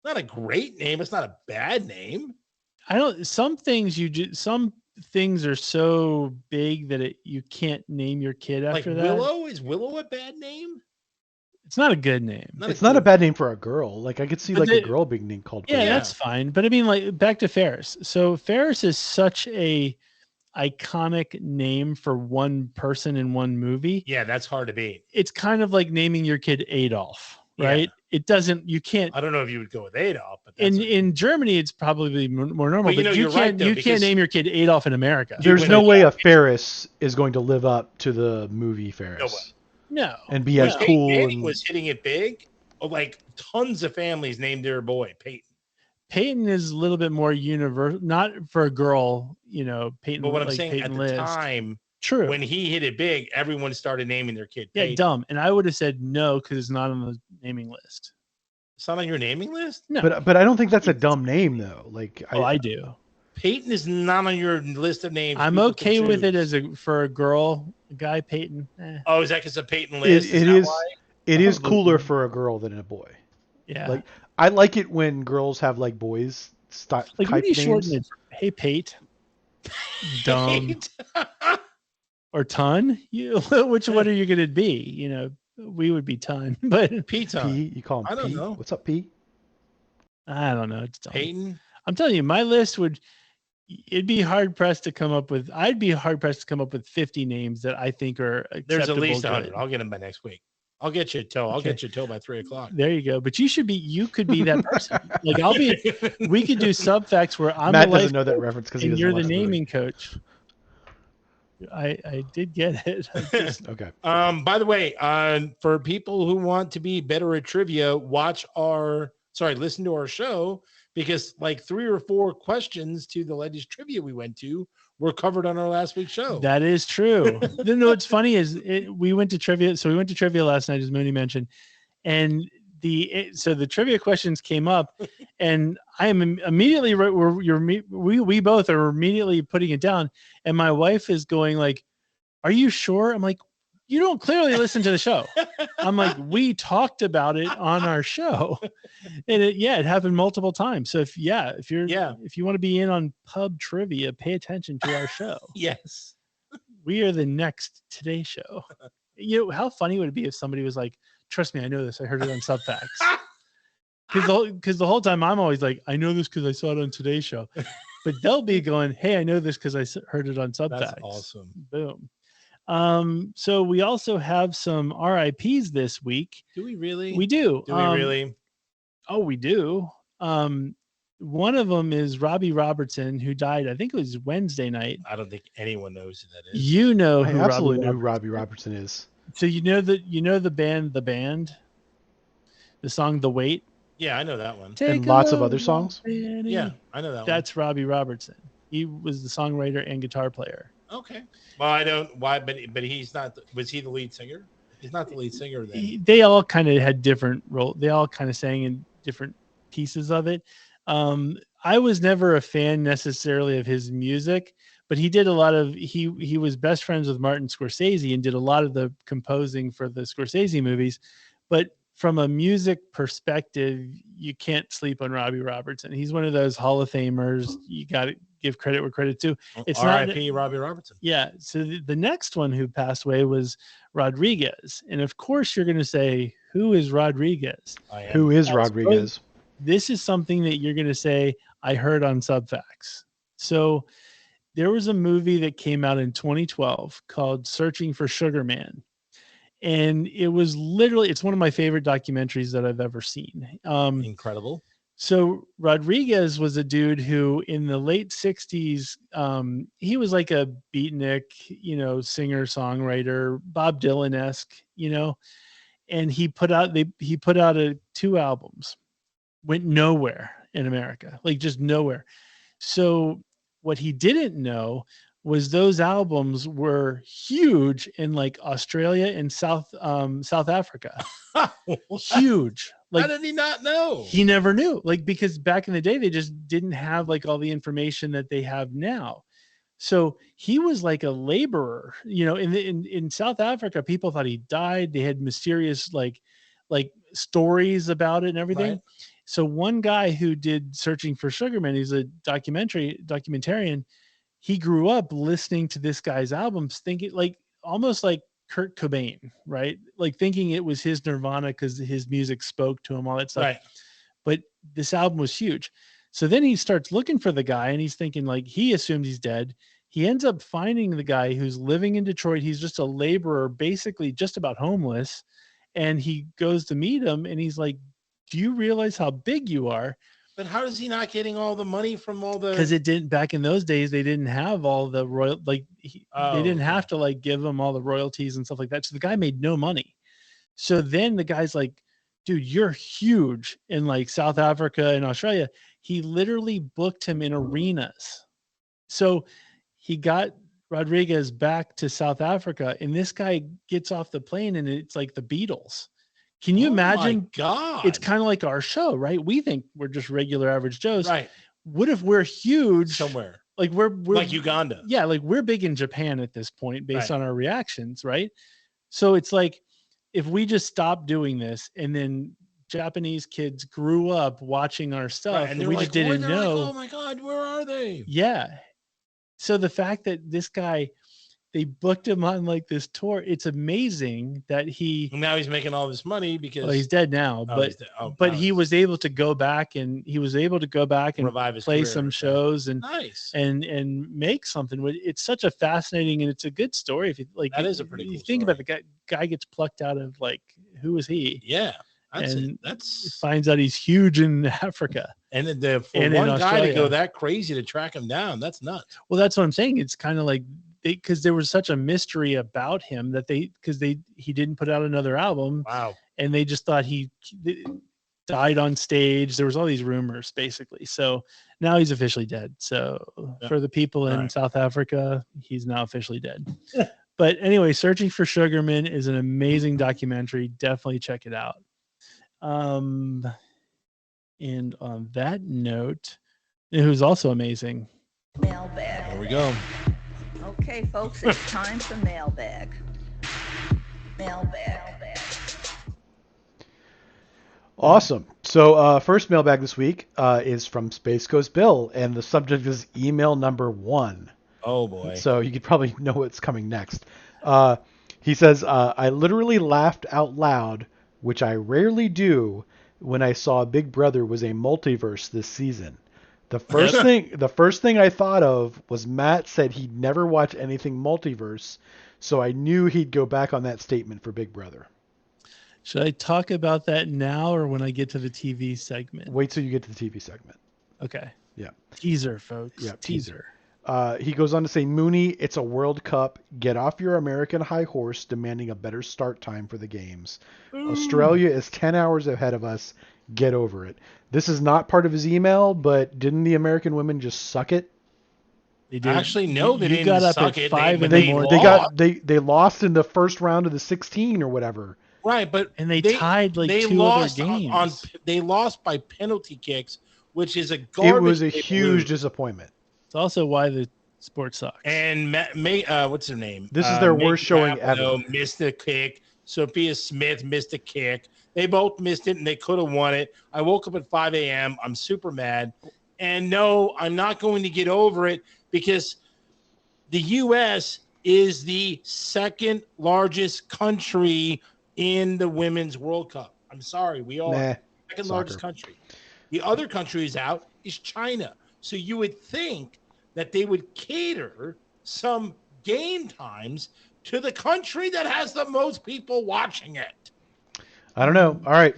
Not a great name. It's not a bad name. Some things some things are so big that you can't name your kid after like that. Willow? Is Willow a bad name? It's not a good name. It's not a bad name for a girl. Like I could see a girl being named called. Yeah, Willow. that's fine. But I mean, like back to Ferris. So Ferris is such a iconic name for one person in one movie. Yeah, that's hard to beat. It's kind of like naming your kid Adolf, right? Yeah. You can't. I don't know if you would go with Adolf, but in Germany it's probably more normal. Well, but you can't name your kid Adolf in America. There's no way a Ferris is going to live up to the movie Ferris. No. And be as cool. Manning was hitting it big. Like tons of families named their boy Payton. Payton is a little bit more universal, not for a girl, Payton. But what I'm saying Peyton at the List. time, true, when he hit it big, everyone started naming their kid Payton. Yeah, dumb. And I would have said no because it's not on the naming list. It's not on your naming list? No. But I don't think that's a dumb name though. Like I do. Payton is not on your list of names. I'm okay with it for a girl, guy Payton. Oh, is that because of Payton List? It is cooler for a girl than a boy. Yeah. Like I like it when girls have like boys type names. Hey, Pate. Dumb. Or Ton. Which one are you going to be? We would be Ton, but P. You call him I don't P? know. What's up, P? I don't know. It's dumb. Payton. I'm telling you, my list it'd be hard pressed to come up with. I'd be hard pressed to come up with 50 names that I think are acceptable. There's at least 100. Good. I'll get them by next week. I'll get you a toe. I'll get you a toe by 3:00. There you go. But you could be that person. Like we could do Subfacts where I'm Matt doesn't know that reference because you're the naming coach. I did get it. Okay. By the way, for people who want to be better at trivia, listen to our show, because like 3 or 4 questions to the latest trivia we went to were covered on our last week's show. That is true. What's funny is we went to trivia. So we went to trivia last night, as Mooney mentioned, and so the trivia questions came up, and I am immediately we both are immediately putting it down, and my wife is going like, "Are you sure?" I'm like, "You don't clearly listen to the show." I'm like, "We talked about it on our show," and it happened multiple times. So if you want to be in on pub trivia, pay attention to our show. Yes, we are the next Today Show. How funny would it be if somebody was like, "Trust me, I know this. I heard it on Subfacts." Because the whole time I'm always like, "I know this because I saw it on Today's Show," but they'll be going, "Hey, I know this because I heard it on Subfacts." That's awesome. Boom. So we also have some RIPs this week. Do we really? We do. Do we really? Oh, we do. One of them is Robbie Robertson, who died, I think it was Wednesday night. I don't think anyone knows who that is. I absolutely know who Robbie Robertson is. So the band, the song "The Wait." Yeah, I know that one. And lots of other songs. Yeah, I know that one. That's Robbie Robertson. He was the songwriter and guitar player. Okay. Well, I don't why, but he's not. Was he the lead singer? He's not the lead singer then. They all kind of had different roles. They all kind of sang in different pieces of it. I was never a fan necessarily of his music, but he did a lot of. He was best friends with Martin Scorsese and did a lot of the composing for the Scorsese movies. But from a music perspective, you can't sleep on Robbie Robertson. He's one of those Hall of Famers. You got to give credit where credit's due. It's R.I.P. Robbie Robertson. Yeah. So the next one who passed away was Rodriquez. And of course, you're going to say, who is Rodriquez? Who is Rodriquez? This is something that you're going to say, I heard on Subfacts. So there was a movie that came out in 2012 called Searching for Sugarman. And it was it's one of my favorite documentaries that I've ever seen. Incredible. So Rodriguez was a dude who in the late 60s, he was like a beatnik, singer, songwriter, Bob Dylan-esque, and he put out 2 albums, went nowhere in America, like just nowhere. So what he didn't know was those albums were huge in like Australia and South Africa. Huge. Like, how did he not know? He never knew. Like, because back in the day, they just didn't have like all the information that they have now. So he was like a laborer, in South Africa, people thought he died. They had mysterious like stories about it and everything. Right. So one guy who did Searching for Sugarman, he's a documentarian. He grew up listening to this guy's albums, thinking like almost like Kurt Cobain, right? Like thinking it was his Nirvana because his music spoke to him, all that stuff. Right. But this album was huge. So then he starts looking for the guy and he's thinking like he assumed he's dead. He ends up finding the guy who's living in Detroit. He's just a laborer, basically just about homeless. And he goes to meet him and he's like, do you realize how big you are? But how is he not getting all the money from all the? Because it didn't, back in those days, they didn't have all the they didn't have to like give him all the royalties and stuff like that. So the guy made no money. So then the guy's like, dude, you're huge in like South Africa and Australia. He literally booked him in arenas. So he got Rodriguez back to South Africa and this guy gets off the plane and it's like the Beatles. Can you imagine? My God. It's kind of like our show, right? We think we're just regular average Joes. Right. What if we're huge somewhere? Like we're like Uganda. Yeah, like we're big in Japan at this point based on our reactions, right? So it's like if we just stopped doing this and then Japanese kids grew up watching our stuff and we just didn't know. Like, oh my God, where are they? Yeah. So the fact that this guy, they booked him on like this tour. It's amazing that now he's making all this money because he's dead now, but he was able to go back and revive his play career. some shows and nice and make something. It's such a fascinating and it's a good story. If you like, that is a pretty. You cool think story. about the guy gets plucked out of like who was he? Yeah, that's finds out he's huge in Africa. And for one guy to go that crazy to track him down, that's nuts. Well, that's what I'm saying. It's kind of like because there was such a mystery about him that he didn't put out another album. Wow. And they just thought he died on stage. There was all these rumors basically. So now he's officially dead. So for the people in South Africa, he's now officially dead. But anyway, Searching for Sugarman is an amazing documentary. Definitely check it out. And on that note, who's also amazing. Mailbag. There we go. Okay, folks, it's time for mailbag. Mailbag. Awesome. So first mailbag this week is from Space Coast Bill, and the subject is email number 1. Oh, boy. So you could probably know what's coming next. He says, I literally laughed out loud, which I rarely do, when I saw Big Brother was a multiverse this season. The first thing I thought of was Matt said he'd never watch anything multiverse, so I knew he'd go back on that statement for Big Brother. Should I talk about that now or when I get to the TV segment? Wait till you get to the TV segment. Okay. Yeah. Teaser, folks. Yeah. Teaser. He goes on to say, Mooney, it's a World Cup. Get off your American high horse demanding a better start time for the games. Australia is 10 hours ahead of us. Get over it. This is not part of his email, but didn't the American women just suck it? They did. Actually, no, they didn't got up suck at it. 5 in the morning. They lost in the first round of the 16 or whatever. Right, but they tied like two other games. They lost by penalty kicks, which is a garbage. It was a huge disappointment. It's also why the sport sucks. And what's her name? This is their worst showing ever. Missed the kick. Sophia Smith missed a kick. They both missed it, and they could have won it. I woke up at 5 a.m. I'm super mad. And no, I'm not going to get over it because the U.S. is the second largest country in the Women's World Cup. I'm sorry. We are second largest country. The other countries out is China. So you would think that they would cater some game times to the country that has the most people watching it. I don't know. All right.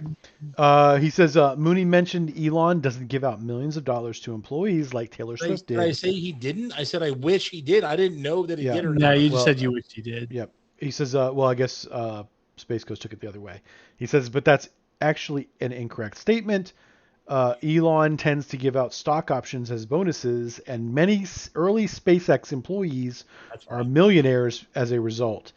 He says, Mooney mentioned Elon doesn't give out millions of dollars to employees like Taylor Swift did. Did I say he didn't? I said I wish he did. I didn't know that he did or not. No, you just said you wished he did. Yep. He says, I guess Space Coast took it the other way. He says, but that's actually an incorrect statement. Elon tends to give out stock options as bonuses, and many early SpaceX employees are millionaires as a result.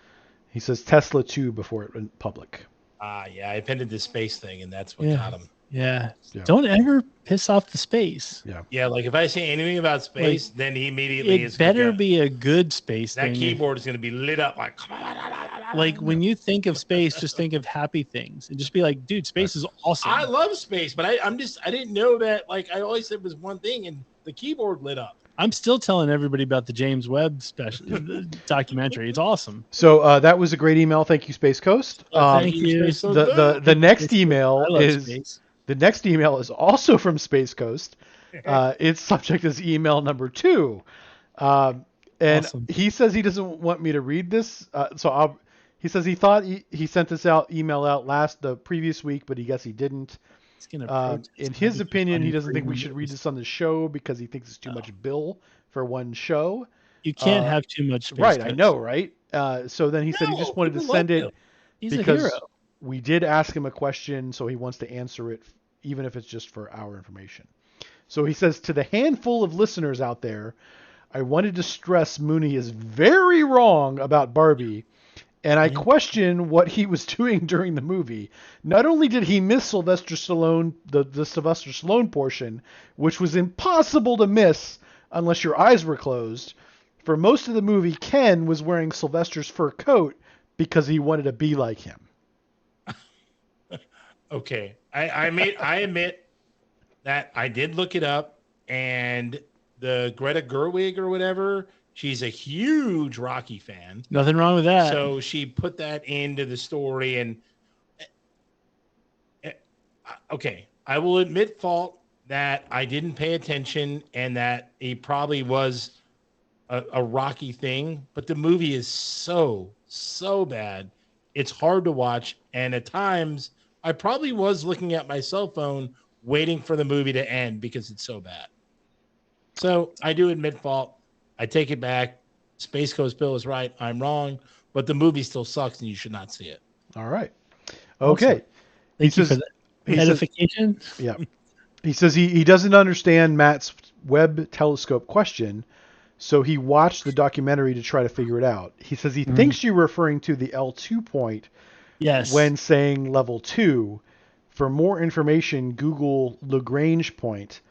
He says Tesla too before it went public. Yeah, I appended the space thing, and that's what got him. Yeah. Yeah. Don't ever piss off the space. Yeah, like if I say anything about space, then he immediately It better be a good space that thing. keyboard is going to be lit up like. Like when you think of space, just think of happy things and just be like, dude, space is awesome. I love space, but I didn't know that. Like I always said, it was one thing, and the keyboard lit up. I'm still telling everybody about the James Webb special documentary. It's awesome. So that was a great email. Thank you, Space Coast. Thank you. Space Coast. The next email I love is space. the next email is also from Space Coast. Its subject is email number 2, and Awesome. he says he doesn't want me to read this. He says he thought he sent this email out the previous week, but he guess he didn't. He's gonna protest. In his opinion, he doesn't think we Freedom should read News. this on the show because he thinks it's too much bill for one show. You can't have too much space. Right, I Coast. know, right? So then he said he just wanted to people send love it him. He's a because hero. we did ask him a question, so he wants to answer it, even if it's just for our information. So he says, to the handful of listeners out there, I wanted to stress Mooney is very wrong about Barbie, and I question what he was doing during the movie. Not only did he miss Sylvester Stallone, the Sylvester Stallone portion, which was impossible to miss unless your eyes were closed. For most of the movie, Ken was wearing Sylvester's fur coat because he wanted to be like him. Okay, I admit that I did look it up, and the Greta Gerwig or whatever, she's a huge Rocky fan. Nothing wrong with that. So she put that into the story, and okay, I will admit fault that I didn't pay attention and that it probably was a Rocky thing, but the movie is so bad. It's hard to watch, and at times I probably was looking at my cell phone waiting for the movie to end because it's so bad. So I do admit fault. I take it back. Space Coast Bill is right. I'm wrong, but the movie still sucks and you should not see it. All right. Okay. Awesome. Thank you for that edification. Yeah. He says he doesn't understand Matt's Webb telescope question, so he watched the documentary to try to figure it out. He says he thinks you're referring to the L2 point when saying level 2. For more information, Google Lagrange point.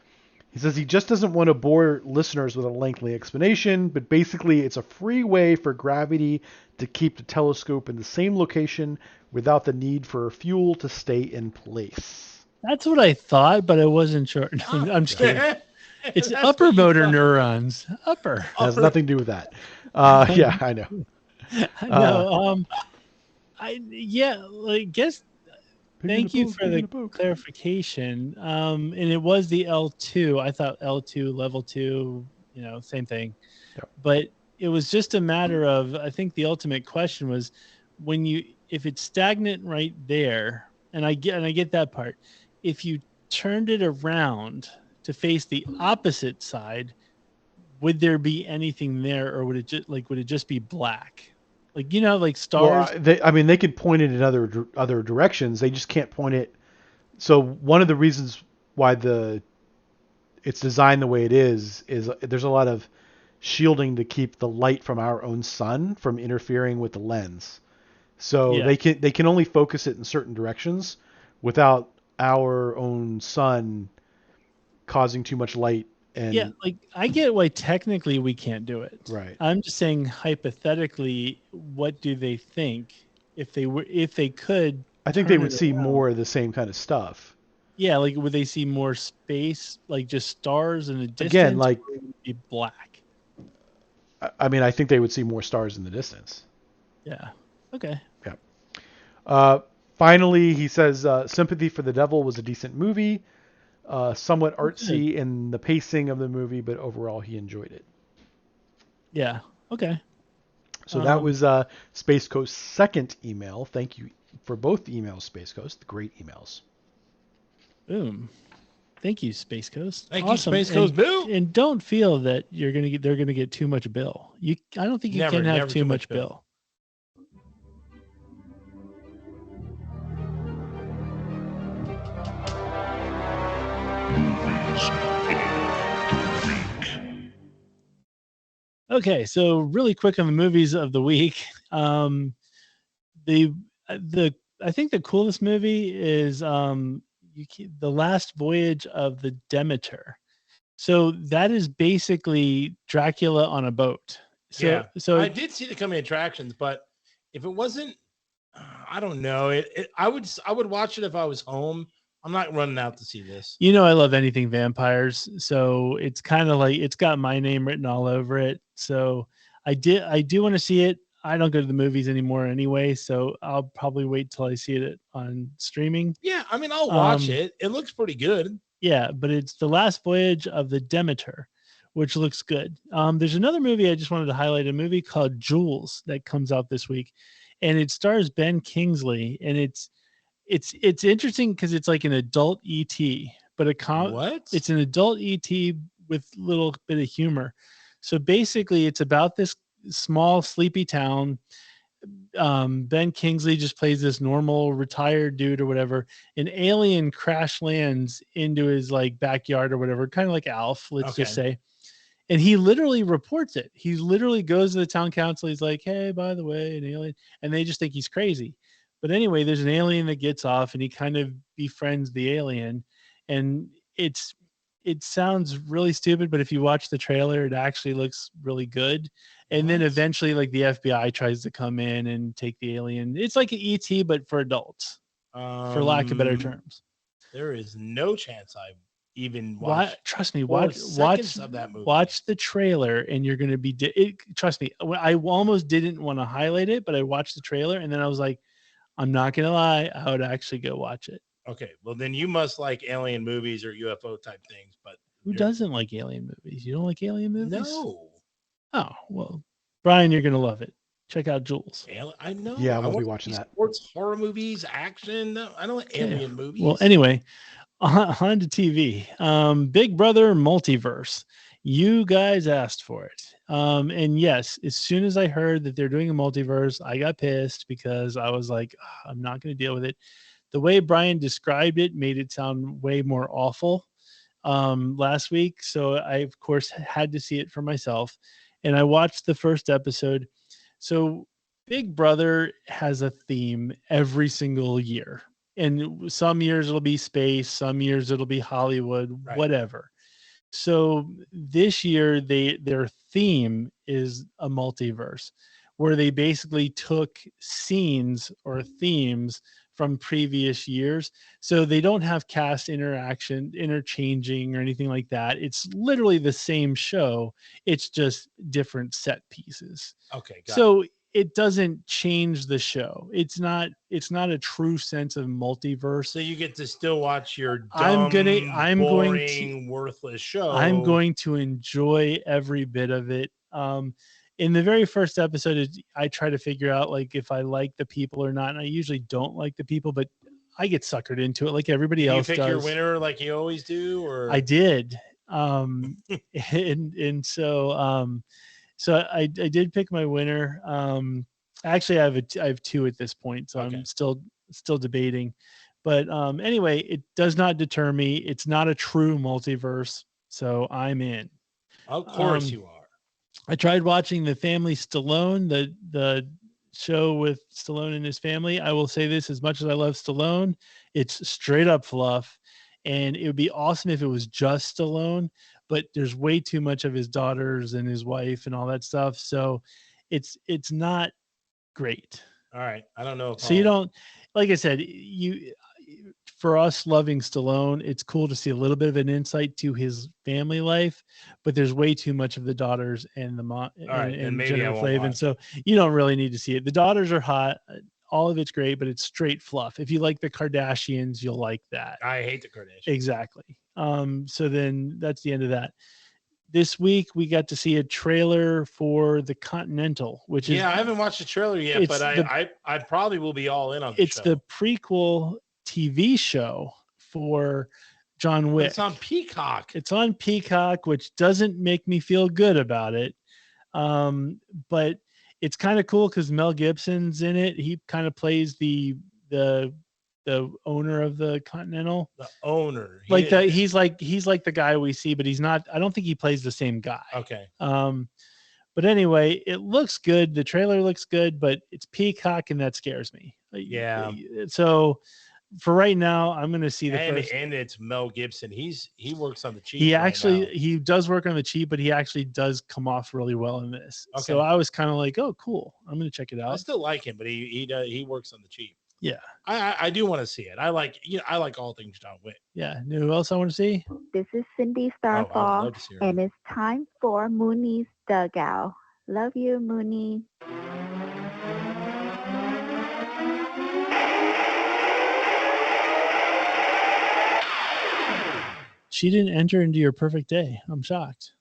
He says he just doesn't want to bore listeners with a lengthy explanation, but basically it's a free way for gravity to keep the telescope in the same location without the need for fuel to stay in place. That's what I thought, but I wasn't sure. I'm just kidding. It's upper motor neurons. Upper. Has nothing to do with that. Yeah, I know. No. I guess. Thank you for the clarification. And it was the L2. I thought L2, level 2, same thing. Yep. But it was just a matter of, I think the ultimate question was if it's stagnant right there, and I get that part. If you turned it around to face the opposite side, would there be anything there, or would it just be black? Like stars. Well, they could point it in other directions. They just can't point it. So one of the reasons why it's designed the way it is there's a lot of shielding to keep the light from our own sun from interfering with the lens. So they can only focus it in certain directions without our own sun causing too much light. And I get why technically we can't do it. Right. I'm just saying hypothetically, what do they think if they could? I think they would see more of the same kind of stuff. Yeah, would they see more space, just stars in the distance? Again, or would it be black. I think they would see more stars in the distance. Yeah. Okay. Yeah. Finally, he says, Sympathy for the Devil was a decent movie. Somewhat artsy in the pacing of the movie, but overall he enjoyed it. Yeah. Okay. So that was Space Coast's second email. Thank you for both emails, Space Coast. Great emails. Boom. Thank you, Space Coast. Thank you, Space Coast Bill. And don't feel that they're gonna get too much bill. I don't think you can have too much bill. Okay, so really quick on the movies of the week. I think the coolest movie is the last voyage of the Demeter. So that is basically Dracula on a boat. So I did see the coming attractions, but if it wasn't, I don't know. I would watch it if I was home. I'm not running out to see this. I love anything vampires, so it's kind of like it's got my name written all over it. So I do want to see it. I don't go to the movies anymore anyway, so I'll probably wait till I see it on streaming. Yeah, I mean, I'll watch it. It looks pretty good. Yeah, but it's the last voyage of the Demeter, which looks good. There's another movie I just wanted to highlight, a movie called Jules that comes out this week, and it stars Ben Kingsley, and it's interesting because it's like an adult ET, but it's an adult ET with a little bit of humor. So basically, it's about this small sleepy town. Ben Kingsley just plays this normal retired dude or whatever. An alien crash lands into his like backyard or whatever, kind of like Alf, let's just say. And he literally reports it. He literally goes to the town council. He's like, hey, by the way, an alien. And they just think he's crazy. But anyway, there's an alien that gets off and he kind of befriends the alien. And it sounds really stupid, but if you watch the trailer, it actually looks really good. And then eventually like the FBI tries to come in and take the alien. It's like an ET, but for adults, for lack of better terms. There is no chance I even watch. Trust me, watch that movie. Watch the trailer and you're going to be, trust me. I almost didn't want to highlight it, but I watched the trailer and then I was like, I'm not going to lie. I would actually go watch it. Okay. Well, then you must like alien movies or UFO type things, but who doesn't like alien movies? You don't like alien movies? No. Oh, well, Brian, you're going to love it. Check out Jules. I know. Yeah, I won't be watching that. Sports, horror movies, action. No, I don't like alien movies. Well, anyway, on to TV. Big Brother Multiverse. You guys asked for it. And yes, as soon as I heard that they're doing a multiverse, I got pissed because I was like, I'm not going to deal with it. The way Brian described it made it sound way more awful last week. So I, of course, had to see it for myself. And I watched the first episode. So Big Brother has a theme every single year. And some years it'll be space, some years it'll be Hollywood, whatever. So this year their theme is a multiverse where they basically took scenes or themes from previous years. So they don't have cast interchanging or anything like that. It's literally the same show. It's just different set pieces. Okay. So it doesn't change the show. It's not a true sense of multiverse. So you get to still watch your boring, worthless show. I'm going to enjoy every bit of it. In the very first episode, I try to figure out like if I like the people or not. And I usually don't like the people, but I get suckered into it like everybody else does. You pick your winner like you always do, or I did. And so I did pick my winner. Actually, I have two at this point, so I'm still debating. But anyway, it does not deter me. It's not a true multiverse, so I'm in. Of course you are. I tried watching the Family Stallone, the show with Stallone and his family. I will say this: as much as I love Stallone, it's straight up fluff, and it would be awesome if it was just Stallone. But there's way too much of his daughters and his wife and all that stuff. So it's not great. All right. I don't know. So you don't, like I said, for us loving Stallone, it's cool to see a little bit of an insight to his family life, but there's way too much of the daughters and the mom and Jennifer Flavin. So you don't really need to see it. The daughters are hot. All of it's great, but it's straight fluff. If you like the Kardashians, you'll like that. I hate the Kardashians. Exactly. So then that's the end of that. This week we got to see a trailer for the Continental, which is I haven't watched the trailer yet, but I probably will be all in on the show. It's the prequel TV show for John Wick. It's on Peacock. It's on Peacock, which doesn't make me feel good about it. But it's kind of cool because Mel Gibson's in it. He kind of plays the owner of the Continental. The owner. He's like the guy we see, but he's not. I don't think he plays the same guy. Okay. But anyway, it looks good. The trailer looks good, but it's Peacock, and that scares me. Yeah. So for right now, I'm going to see the first. And it's Mel Gibson. He works on the cheap. He does work on the cheap, but he actually does come off really well in this. Okay. So I was kind of like, oh, cool. I'm going to check it out. I still like him, but he works on the cheap. Yeah. I do want to see it. I like all things John Wick. Yeah. Who else I want to see? This is Cindy Starfall, and it's time for Mooney's Dugout. Love you, Mooney. She didn't enter into your perfect day. I'm shocked.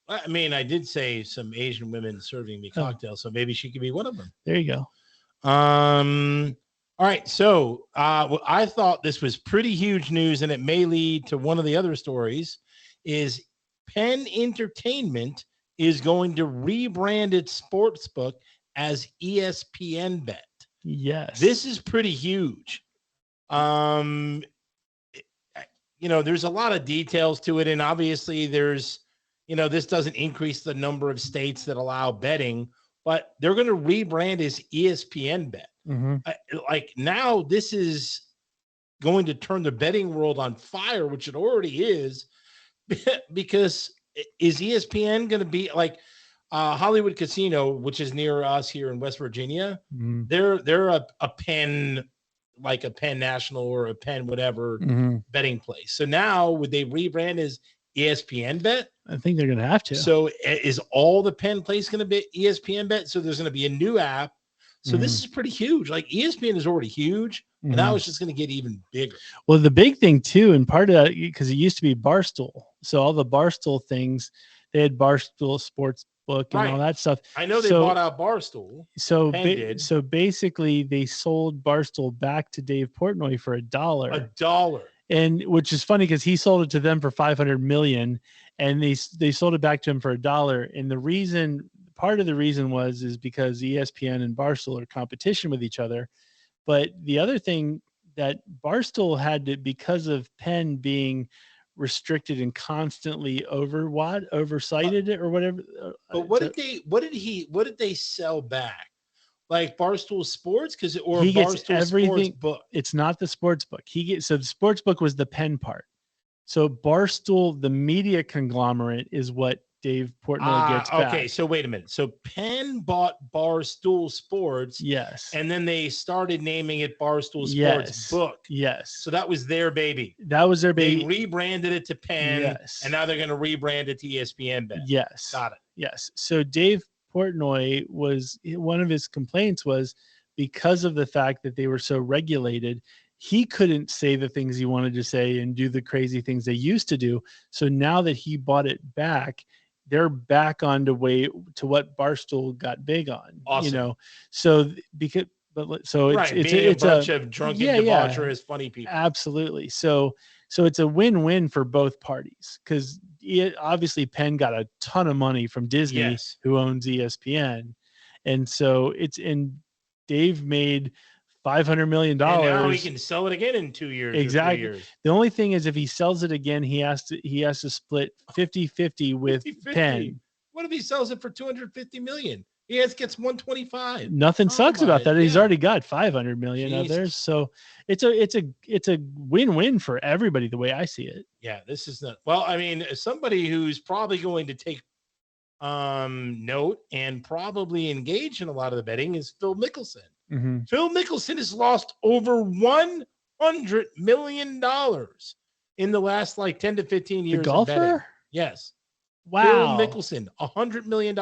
I mean, I did say some Asian women serving me cocktails, so maybe she could be one of them. There you go. All right. So I thought this was pretty huge news, and it may lead to one of the other stories, is Penn Entertainment is going to rebrand its sportsbook as ESPN Bet. Yes. This is pretty huge. There's a lot of details to it, and obviously there's, this doesn't increase the number of states that allow betting, but they're going to rebrand as ESPN Bet. Mm-hmm. Like now, this is going to turn the betting world on fire, which it already is, because is ESPN going to be like Hollywood Casino, which is near us here in West Virginia? Mm-hmm. They're a Penn, like a Penn National or a Penn whatever betting place. So now would they rebrand as ESPN Bet? I think they're going to have to. So is all the Penn place going to be ESPN Bet? So there's going to be a new app. So this is pretty huge. Like ESPN is already huge, and now it's just going to get even bigger. Well, the big thing too, and part of that, because it used to be Barstool. So all the Barstool things, they had Barstool Sports book and all that stuff. I know they bought out Barstool. So so basically they sold Barstool back to Dave Portnoy for $1. $1. And which is funny because he sold it to them for $500 million, and they sold it back to him for $1. And part of the reason is because ESPN and Barstool are competition with each other. But the other thing that Barstool had to, because of Penn being restricted and constantly oversighted or whatever. But what did they sell back? Like Barstool Sports, he gets Barstool everything. Sports book. It's not the sports book. So the sports book was the Penn part. So Barstool, the media conglomerate, is what Dave Portnoy gets back. Okay, so wait a minute. So Penn bought Barstool Sports. Yes. And then they started naming it Barstool Sports Book. Yes. So that was their baby. That was their baby. They rebranded it to Penn. Yes. And now they're going to rebrand it to ESPN Bet. Yes. Got it. Yes. So Dave Portnoy one of his complaints was because of the fact that they were so regulated, he couldn't say the things he wanted to say and do the crazy things they used to do. So now that he bought it back, they're back on to what Barstool got big on. Awesome. So it's a bunch of drunken debaucherous funny people. Absolutely. So it's a win-win for both parties, because obviously Penn got a ton of money from Disney, who owns ESPN, and so Dave made $500 million. And now he can sell it again in 2 years. Exactly. 3 years. The only thing is, if he sells it again, he has to split 50-50 with 50-50. Penn. What if he sells it for $250 million? He gets $125. Nothing sucks about that. He's already got $500 million of theirs. So it's a win-win for everybody, the way I see it. Yeah, this is not. Well, I mean, somebody who's probably going to take note and probably engage in a lot of the betting is Phil Mickelson. Mm-hmm. Phil Mickelson has lost over $100 million in the last 10 to 15 years. The golfer? Of betting. Yes. Wow. Phil Mickelson, $100 million.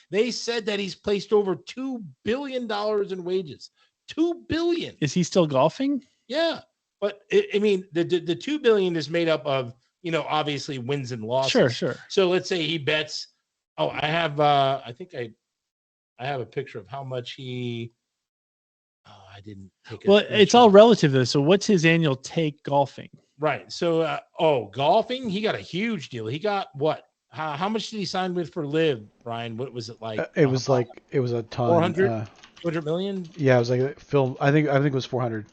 They said that he's placed over $2 billion in wages. $2 billion. Is he still golfing? Yeah. But I mean, the $2 billion is made up of, obviously wins and losses. Sure. So let's say he bets. Oh, I have, I think I have a picture of how much he, I didn't take it. Well, it's all relative though. So what's his annual take golfing? Right. So, golfing, he got a huge deal. He got what? How much did he sign with for Live, Brian? What was it like? It was a ton. 400? 200 million? Yeah, it was like Phil. I think it was 400.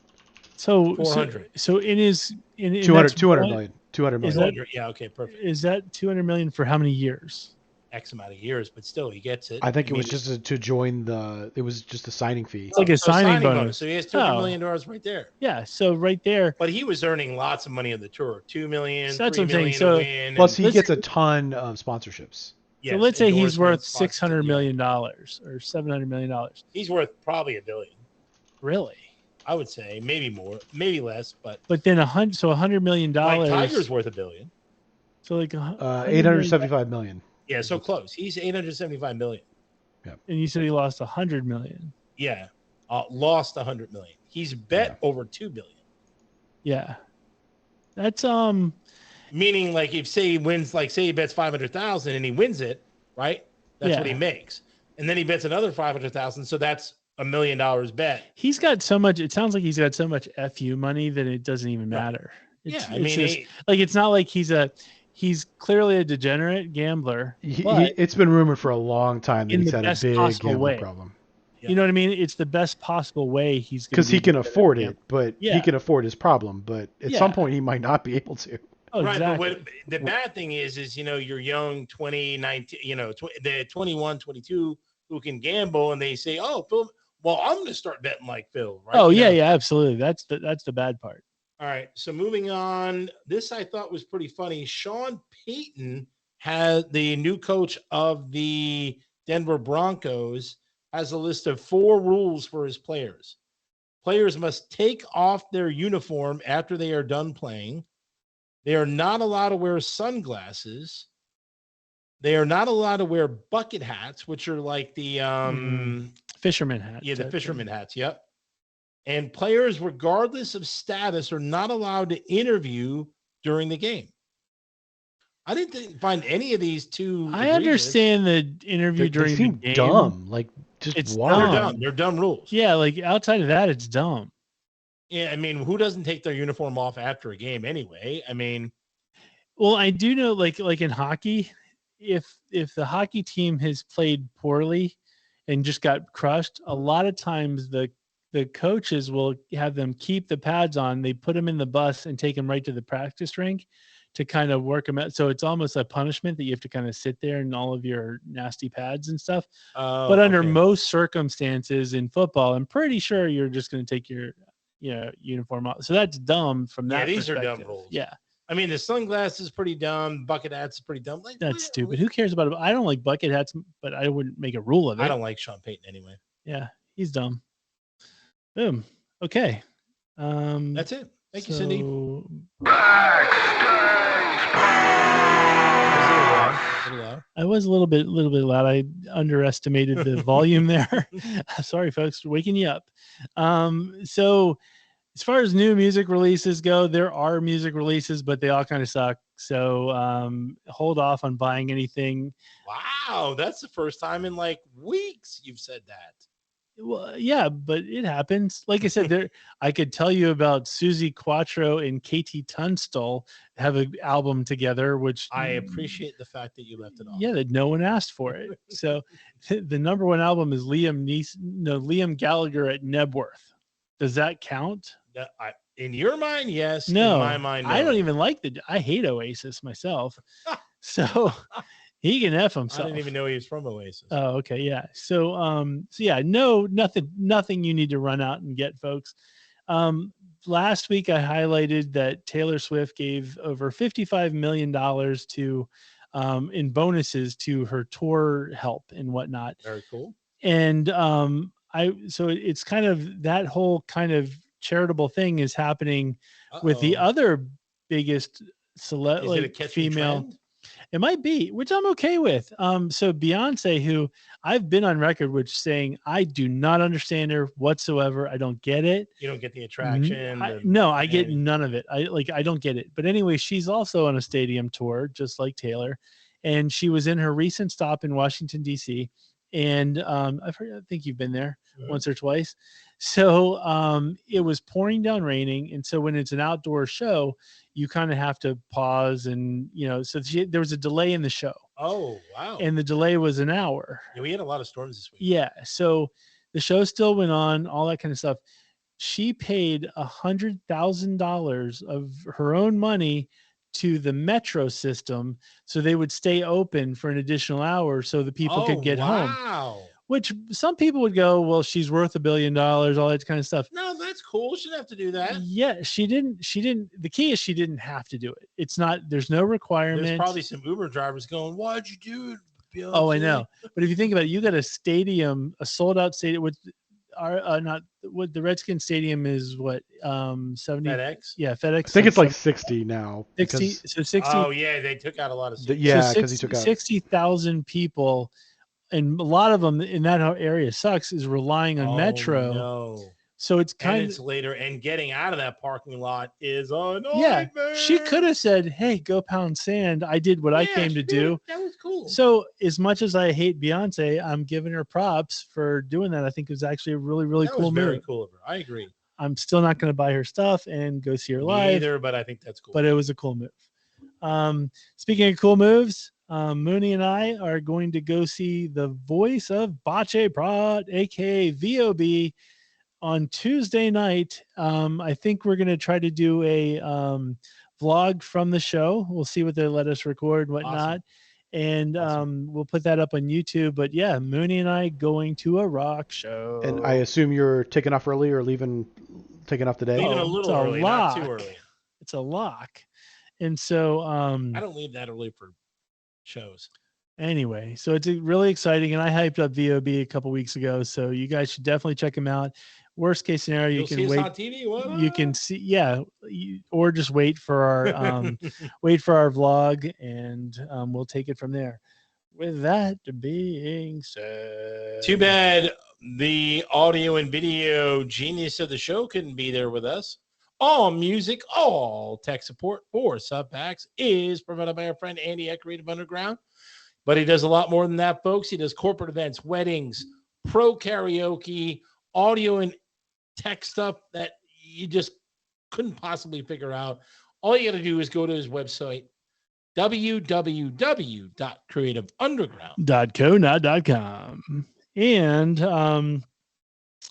So 400. So in 200 million. 200 million. Yeah. Okay. Perfect. Is that 200 million for how many years? X amount of years, but still he gets it. I think it was just to join it was just a signing fee. It's like a signing bonus. So he has $200 million right there. Yeah. So right there. But he was earning lots of money on the tour. $2 million, So that's $3 what I'm saying. million So, a win. Plus he gets a ton of sponsorships. Yes, so let's say he's worth endorsements, $600 million or $700 million. He's worth probably $1 billion. Really? I would say maybe more, maybe less, but then $100 million. like Tiger's worth $1 billion. So like $875 million. Yeah, so close. He's $875 million. Yeah. And you said he lost $100 million. Yeah, lost $100 million. He's bet over $2 billion. Yeah, that's meaning like if say he wins, like say he bets 500,000 and he wins it, right? That's what he makes, and then he bets another 500,000, so that's $1 million bet. He's got so much. It sounds like he's got so much FU money that it doesn't even matter. It's, I mean, it's not like he's clearly a degenerate gambler. It's been rumored for a long time that he's had a big gambling problem. Yeah. You know what I mean? It's the best possible way he's because he can afford it, but he can afford his problem. But at some point, he might not be able to. Oh, right, exactly. but the bad thing is you're young, 20, 19, the 21, 22 who can gamble, and they say, "Oh, Phil, well, I'm going to start betting like Phil." Right? Oh, yeah, absolutely. That's the bad part. All right, so moving on. This I thought was pretty funny. Sean Payton, the new coach of the Denver Broncos, has a list of 4 rules for his players. Players must take off their uniform after they are done playing. They are not allowed to wear sunglasses. They are not allowed to wear bucket hats, which are like the fisherman hats. Yeah, the fisherman hats. Yep. And players, regardless of status, are not allowed to interview during the game. I didn't find any of these too. I understand the interview during the game. Dumb. Like just it's dumb. They're dumb rules. Yeah, like outside of that, it's dumb. Yeah, I mean, who doesn't take their uniform off after a game anyway? I mean, well, I do know, like in hockey, if the hockey team has played poorly and just got crushed, a lot of times the coaches will have them keep the pads on. They put them in the bus and take them right to the practice rink to kind of work them out. So it's almost a punishment that you have to kind of sit there in all of your nasty pads and stuff. But under most circumstances in football, I'm pretty sure you're just going to take your uniform off. So that's dumb from that these perspective. are dumb rules. Yeah. I mean, the sunglasses is pretty dumb. Bucket hats is pretty dumb. Like, that's stupid. Who cares about it? I don't like bucket hats, but I wouldn't make a rule of it. I don't like Sean Payton anyway. Yeah, he's dumb. Boom. Okay. That's it. Thank you, Cindy. I was a little bit loud. I underestimated the volume there. Sorry, folks, for waking you up. So as far as new music releases go, there are music releases, but they all kind of suck. So hold off on buying anything. Wow, that's the first time in like weeks you've said that. Well, yeah, but it happens. Like I said, I could tell you about Susie Quattro and Katie Tunstall have an album together, which I appreciate the fact that you left it off. Yeah, that no one asked for it. So the number one album is Liam Gallagher at Nebworth. Does that count? In your mind, yes. No, in my mind, no. I don't even like I hate Oasis myself. So he can F himself. I didn't even know he was from Oasis. Oh, okay. Yeah. So, nothing you need to run out and get, folks. Last week I highlighted that Taylor Swift gave over $55 million to, in bonuses to her tour help and whatnot. Very cool. And, so it's kind of that whole kind of charitable thing is happening with the other biggest female. Trend? It might be, which I'm okay with. So Beyonce, who I've been on record with saying I do not understand her whatsoever. I don't get it. You don't get the attraction. I get none of it. I don't get it. But anyway, she's also on a stadium tour, just like Taylor, and she was in her recent stop in Washington D.C. And I think you've been there once or twice. So it was pouring down raining, and so when it's an outdoor show, you kind of have to pause and, so there was a delay in the show. Oh, wow. And the delay was an hour. Yeah, we had a lot of storms this week. Yeah. So the show still went on, all that kind of stuff. She paid $100,000 of her own money to the metro system, so they would stay open for an additional hour so the people could get home. Which some people would go, well, she's worth $1 billion, all that kind of stuff. No, that's cool. She didn't have to do that. Yeah, she didn't. The key is she didn't have to do it. It's not, there's no requirement. There's probably some Uber drivers going, why'd you do it, Beyonce? Oh, I know. But if you think about it, you got a stadium, a sold out stadium with not what the Redskins stadium is, what 70 FedEx? Yeah, FedEx. I think it's like 60 now. 60. So 60. Oh yeah, they took out a lot of seats. Yeah, because he took out 60,000 people, and a lot of them in that area sucks is relying on Metro. No. So it's it's later, and getting out of that parking lot is a nightmare. She could have said, "Hey, go pound sand. I did what I came to do." That was cool. So as much as I hate Beyonce, I'm giving her props for doing that. I think it was actually a really, really cool move. Very cool of her. I agree. I'm still not going to buy her stuff and go see her live. Either, but I think that's cool. But it was a cool move. Speaking of cool moves, Mooney and I are going to go see the voice of Bache Prot, aka VOB, on Tuesday night. I think we're going to try to do a vlog from the show. We'll see what they let us record, whatnot. Awesome. And we'll put that up on YouTube. But yeah, Mooney and I going to a rock show. And I assume you're taking off early or taking off today? Leaving a little early, not too early. It's a lock. And so I don't leave that early for shows. Anyway, so it's really exciting, and I hyped up VOB a couple weeks ago, so you guys should definitely check him out. Worst case scenario, you can wait on TV. What? You can see, or just wait for our vlog, and we'll take it from there. With that being said, too bad the audio and video genius of the show couldn't be there with us. All music, all tech support for Subfacts is provided by our friend Andy at Creative Underground. But he does a lot more than that, folks. He does corporate events, weddings, pro karaoke, audio and tech stuff that you just couldn't possibly figure out. All you got to do is go to his website, www.creativeunderground.co.com. And I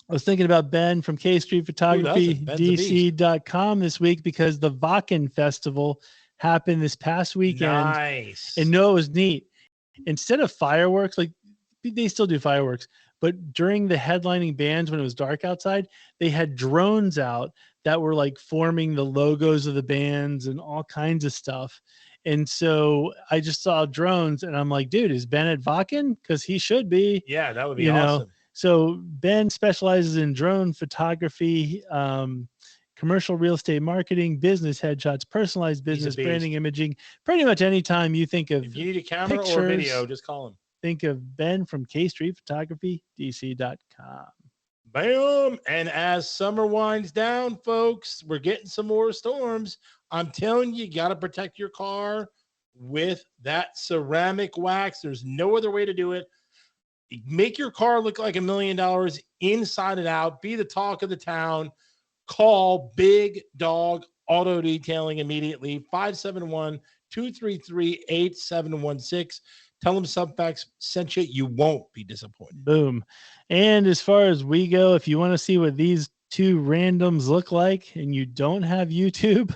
was thinking about Ben from K Street Photography, DC.com this week, because the Vakken Festival happened this past weekend. Nice. And no, it was neat. Instead of fireworks, like they still do fireworks, but during the headlining bands, when it was dark outside, they had drones out that were like forming the logos of the bands and all kinds of stuff. And so I just saw drones and I'm like, dude, is Ben at Vakken? Because he should be. Yeah, that would be awesome. So Ben specializes in drone photography, commercial real estate marketing, business headshots, personalized business branding, imaging. Pretty much anytime you think of, if you need a camera or video, just call him. Think of Ben from K Street Photography, DC.com. Bam! And as summer winds down, folks, we're getting some more storms. I'm telling you, you got to protect your car with that ceramic wax. There's no other way to do it. Make your car look like $1 million inside and out. Be the talk of the town. Call Big Dog Auto Detailing immediately, 571-233-8716. Tell them Subfacts sent you. You won't be disappointed. Boom. And as far as we go, if you want to see what these two randoms look like and you don't have YouTube,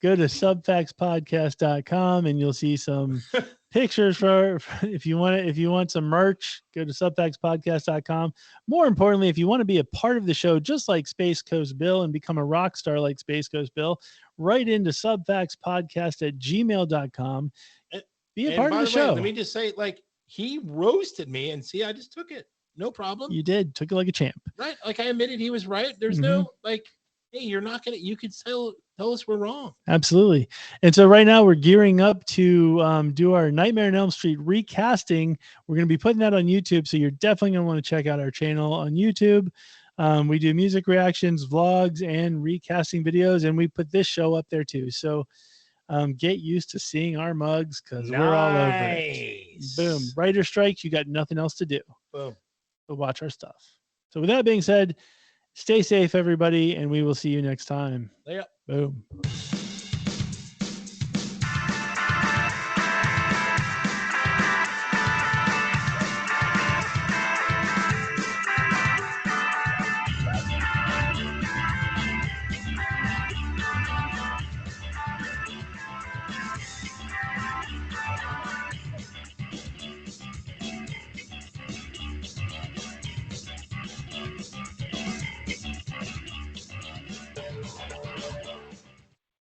go to subfactspodcast.com and you'll see some pictures for if you want some merch, go to subfactspodcast.com. More importantly, if you want to be a part of the show, just like Space Coast Bill, and become a rock star like Space Coast Bill, write into subfactspodcast@gmail.com. Be a part of the show. Let me just say, like, he roasted me, and see, I just took it. No problem. You did. Took it like a champ. Right. Like, I admitted he was right. There's no, like, hey, you're not going to, you could tell us we're wrong. Absolutely. And so right now we're gearing up to do our Nightmare on Elm Street recasting. We're going to be putting that on YouTube. So you're definitely going to want to check out our channel on YouTube. We do music reactions, vlogs, and recasting videos. And we put this show up there too. So get used to seeing our mugs because we're all over it. Boom. Writer strikes. You got nothing else to do. Boom. But watch our stuff. So with that being said, stay safe, everybody, and we will see you next time. Yeah. Boom.